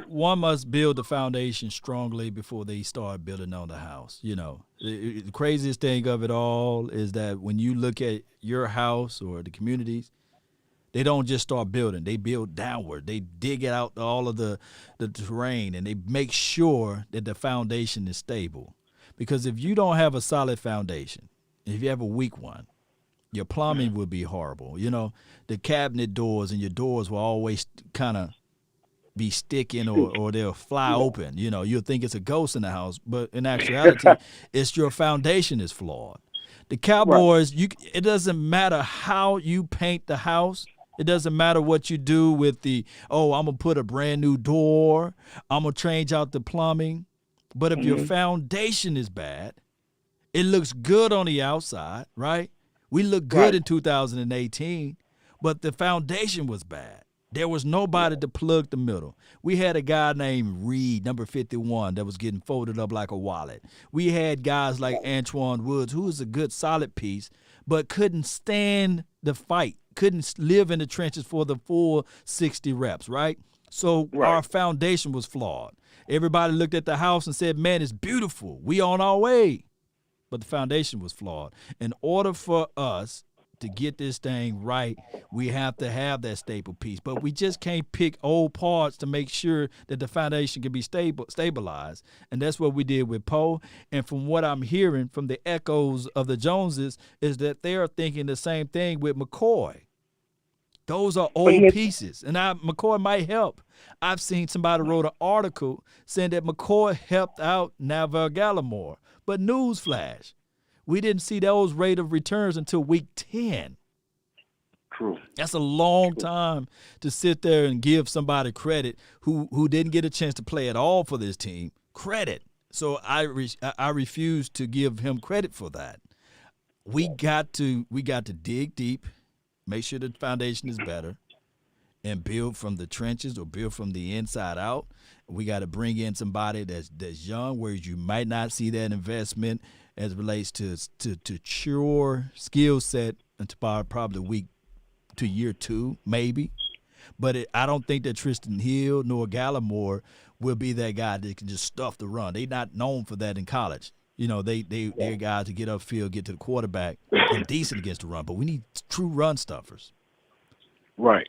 One must build the foundation strongly before they start building on the house. The craziest thing of it all is that when you look at your house or the communities, they don't just start building. They build downward. They dig out all of the terrain, and they make sure that the foundation is stable. Because if you don't have a solid foundation, if you have a weak one, your plumbing will be horrible. The cabinet doors and your doors will always kind of be sticking or they'll fly open. You'll think it's a ghost in the house, but in actuality, it's your foundation is flawed. The Cowboys, it doesn't matter how you paint the house. It doesn't matter what you do with I'm going to put a brand new door. I'm going to change out the plumbing. But if your foundation is bad, it looks good on the outside, right? We look good in 2018, but the foundation was bad. There was nobody to plug the middle. We had a guy named Reed, number 51, that was getting folded up like a wallet. We had guys like Antoine Woods, who was a good, solid piece, but couldn't stand the fight, couldn't live in the trenches for the full 60 reps, right? So our foundation was flawed. Everybody looked at the house and said, man, it's beautiful. We on our way. But the foundation was flawed. In order for us to get this thing right, we have to have that staple piece. But we just can't pick old parts to make sure that the foundation can be stabilized. And that's what we did with Poe. And from what I'm hearing from the echoes of the Joneses is that they're thinking the same thing with McCoy. Those are old pieces. And McCoy might help. I've seen somebody wrote an article saying that McCoy helped out Neville Gallimore. But newsflash, we didn't see those rate of returns until week 10. True. That's a long time to sit there and give somebody credit who didn't get a chance to play at all for this team credit. So I refuse to give him credit for that. We got to dig deep, make sure the foundation is better, and build from the trenches or build from the inside out. We got to bring in somebody that's young, where you might not see that investment as it relates to sure skill set until probably week to year 2, maybe. But I don't think that Tristan Hill nor Gallimore will be that guy that can just stuff the run. They're not known for that in college. You know, they're guys to get upfield, get to the quarterback, and decent against the run. But we need true run stuffers. Right.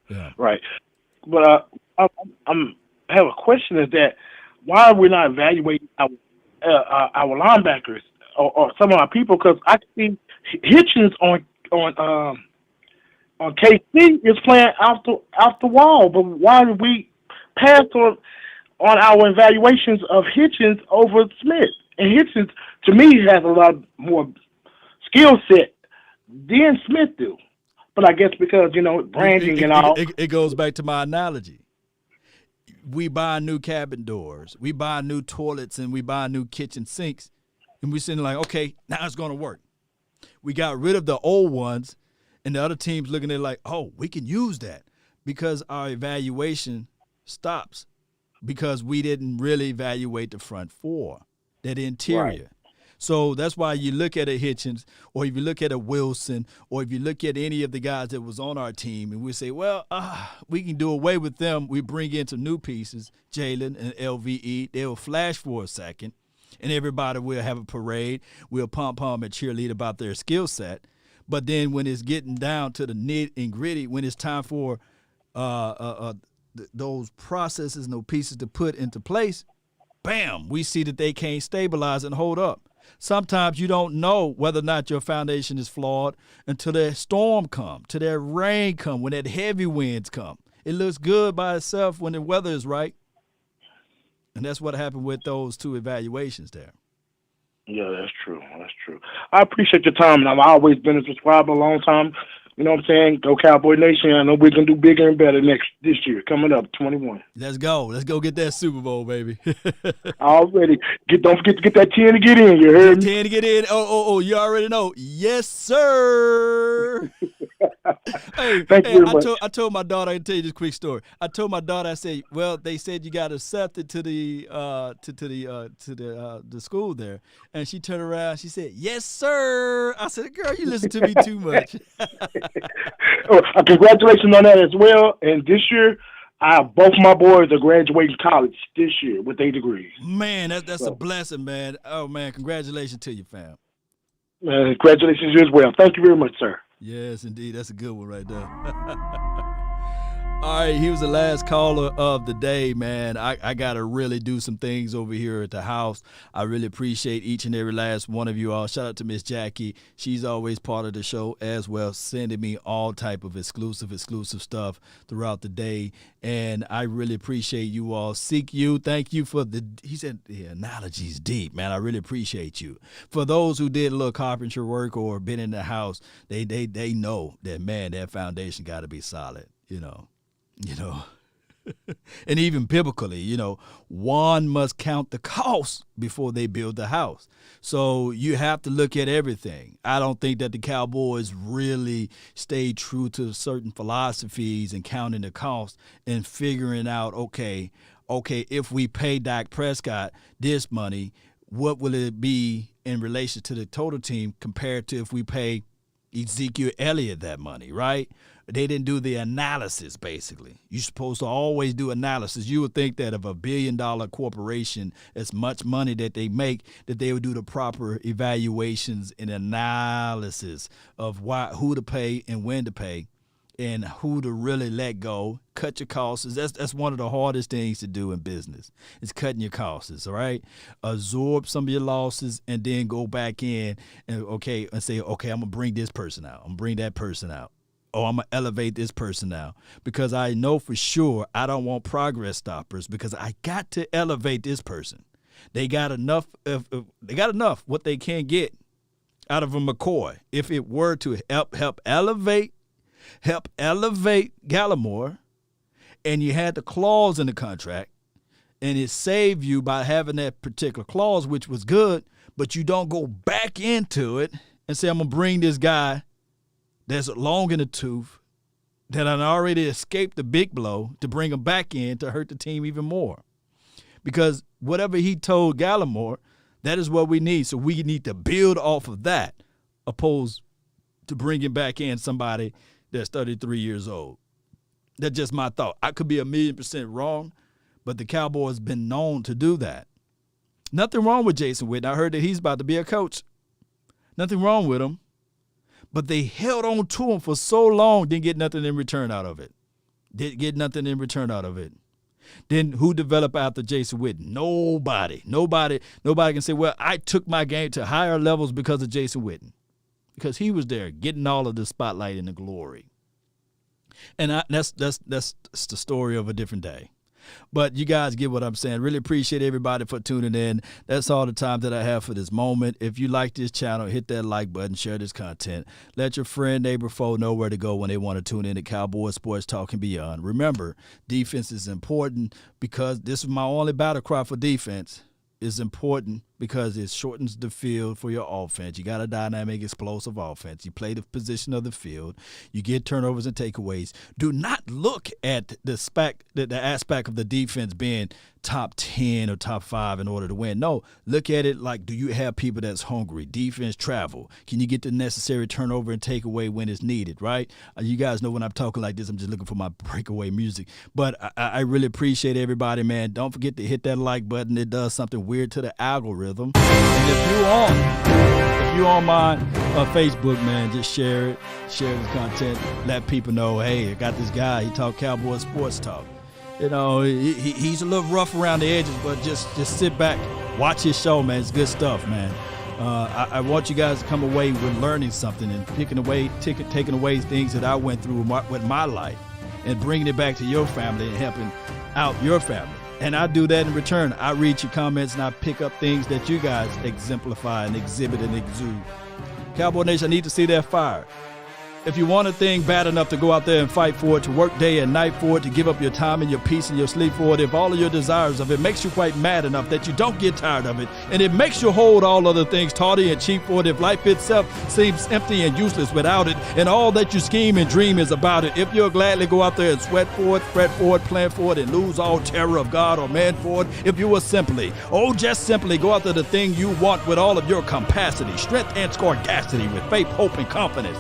Yeah. Right. But I have a question: is that why are we not evaluating our linebackers or some of our people? Because I see Hitchens on KC is playing off the wall, but why did we pass on our evaluations of Hitchens over Smith? And Hitchens, to me, has a lot more skill set than Smith do. But I guess because, branding and all. It goes back to my analogy. We buy new cabin doors, we buy new toilets, and we buy new kitchen sinks, and we're sitting like, okay, now it's going to work. We got rid of the old ones, and the other team's looking at it like, oh, we can use that, because our evaluation stops because we didn't really evaluate the front four, that interior. Right. So that's why you look at a Hitchens, or if you look at a Wilson, or if you look at any of the guys that was on our team, and we say, well, we can do away with them. We bring in some new pieces, Jalen and LVE. They'll flash for a second, and everybody will have a parade. We'll pom-pom and cheerlead about their skill set. But then when it's getting down to the nit and gritty, when it's time for those processes and those pieces to put into place, bam, we see that they can't stabilize and hold up. Sometimes you don't know whether or not your foundation is flawed until that storm come, till that rain come, when that heavy winds come. It looks good by itself when the weather is right. And that's what happened with those two evaluations there. Yeah, that's true. That's true. I appreciate your time, and I've always been a subscriber a long time. You know what I'm saying? Go Cowboy Nation. I know we're going to do bigger and better this year, coming up, 21. Let's go. Let's go get that Super Bowl, baby. Already. Don't forget to get that 10 to get in. You heard me? 10 to get in. Oh, you already know. Yes, sir. Thank you very much. I told my daughter, I can tell you this quick story. I told my daughter, I said, well, they said you got accepted to the school there. And she turned around, she said, yes, sir. I said, girl, you listen to me too much. Congratulations on that as well. And this year, both my boys are graduating college this year with their degrees. Man, that's a blessing, man. Oh, man, congratulations to you, fam. Congratulations to you as well. Thank you very much, sir. Yes, indeed. That's a good one right there. All right, he was the last caller of the day, man. I got to really do some things over here at the house. I really appreciate each and every last one of you all. Shout out to Miss Jackie. She's always part of the show as well, sending me all type of exclusive stuff throughout the day. And I really appreciate you all. Seek you. Thank you for he said the analogy's deep, man. I really appreciate you. For those who did a little carpentry work or been in the house, they know that, man, that foundation got to be solid, you know. And even biblically, one must count the cost before they build the house. So you have to look at everything. I don't think that the Cowboys really stayed true to certain philosophies and counting the cost and figuring out, okay, if we pay Dak Prescott this money, what will it be in relation to the total team compared to if we pay Ezekiel Elliott that money, right? They didn't do the analysis, basically. You're supposed to always do analysis. You would think that if a $1 billion corporation, as much money that they make, that they would do the proper evaluations and analysis of who to pay and when to pay and who to really let go, cut your costs. That's one of the hardest things to do in business, is cutting your costs, all right? Absorb some of your losses and then go back in and say, okay, I'm going to bring this person out. I'm going to bring that person out. Oh, I'm going to elevate this person now, because I know for sure I don't want progress stoppers, because I got to elevate this person. They got enough what they can get out of a McCoy. If it were to help elevate, help elevate Gallimore, and you had the clause in the contract, and it saved you by having that particular clause, which was good, but you don't go back into it and say, I'm going to bring this guy that's long in the tooth, that had already escaped the big blow, to bring him back in to hurt the team even more. Because whatever he told Gallimore, that is what we need. So we need to build off of that, opposed to bringing back in somebody that's 33 years old. That's just my thought. I could be 1,000,000% wrong, but the Cowboys been known to do that. Nothing wrong with Jason Witten. I heard that he's about to be a coach. Nothing wrong with him. But they held on to him for so long, didn't get nothing in return out of it. Didn't get nothing in return out of it. Then who developed after Jason Witten? Nobody. Nobody can say, well, I took my game to higher levels because of Jason Witten. Because he was there getting all of the spotlight and the glory. And that's the story of a different day. But you guys get what I'm saying. Really appreciate everybody for tuning in. That's all the time that I have for this moment. If you like this channel, hit that like button, share this content. Let your friend, neighbor, foe know where to go when they want to tune in to Cowboys Sports Talk and beyond. Remember, defense is important because this is my only battle cry for defense. It's important because it shortens the field for your offense. You got a dynamic, explosive offense. You play the position of the field. You get turnovers and takeaways. Do not look at the aspect of the defense being top 10 or top 5 in order to win. No, look at it like, do you have people that's hungry? Defense travel. Can you get the necessary turnover and takeaway when it's needed, right? You guys know when I'm talking like this, I'm just looking for my breakaway music. But I really appreciate everybody, man. Don't forget to hit that like button. It does something weird to the algorithm. And if you on my Facebook, man, just share it, share the content, let people know, hey, I got this guy. He talk Cowboys sports talk. You know, he's a little rough around the edges, but just sit back, watch his show, man. It's good stuff, man. I want you guys to come away with learning something and taking away things that I went through with my life and bringing it back to your family and helping out your family. And I do that in return. I read your comments and I pick up things that you guys exemplify and exhibit and exude. Cowboy Nation, I need to see that fire. If you want a thing bad enough to go out there and fight for it, to work day and night for it, to give up your time and your peace and your sleep for it, if all of your desires of it makes you quite mad enough that you don't get tired of it, and it makes you hold all other things tawdry and cheap for it, if life itself seems empty and useless without it, and all that you scheme and dream is about it, if you'll gladly go out there and sweat for it, fret for it, plan for it, and lose all terror of God or man for it, if you will just simply go after the thing you want with all of your capacity, strength, and scorgasity, with faith, hope, and confidence,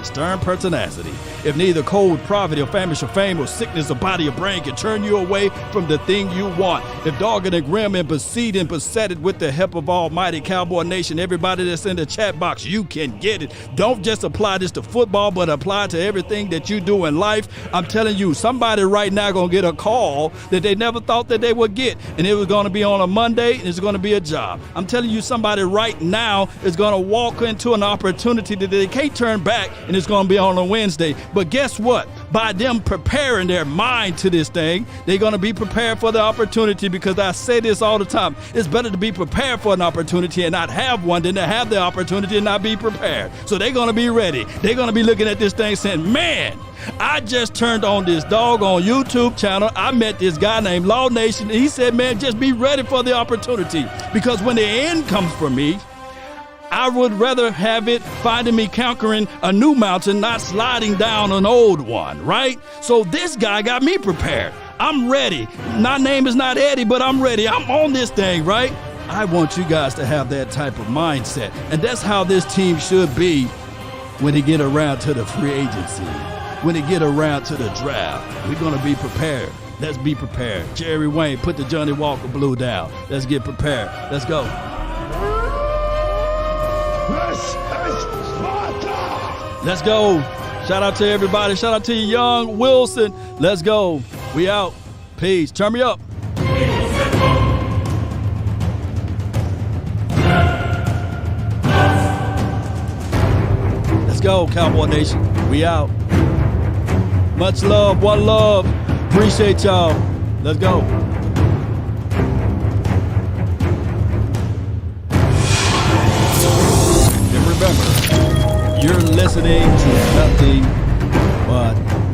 stern pertinacity. If neither cold, poverty, or famish, or fame, or sickness, or body, or brain can turn you away from the thing you want, if dogged and grim and besieged and besetted with the help of Almighty Cowboy Nation, everybody that's in the chat box, you can get it. Don't just apply this to football, but apply to everything that you do in life. I'm telling you, somebody right now gonna get a call that they never thought that they would get, and it was gonna be on a Monday, and it's gonna be a job. I'm telling you, somebody right now is gonna walk into an opportunity that they can't turn back, and it's going to be on a Wednesday. But guess what? By them preparing their mind to this thing, they're going to be prepared for the opportunity, because I say this all the time. It's better to be prepared for an opportunity and not have one than to have the opportunity and not be prepared. So they're going to be ready. They're going to be looking at this thing saying, man, I just turned on this doggone YouTube channel. I met this guy named Law Nation. And he said, man, just be ready for the opportunity, because when the end comes for me, I would rather have it finding me conquering a new mountain, not sliding down an old one, right? So this guy got me prepared. I'm ready. My name is not Eddie, but I'm ready. I'm on this thing, right? I want you guys to have that type of mindset. And that's how this team should be when they get around to the free agency, when they get around to the draft. We're going to be prepared. Let's be prepared. Jerry Wayne, put the Johnny Walker blue down. Let's get prepared. Let's go. Let's go. Shout out to everybody. Shout out to Young Wilson. Let's go. We out. Peace. Turn me up. Let's go, Cowboy Nation. We out. Much love. One love. Appreciate y'all. Let's go. And remember, you're listening to nothing but But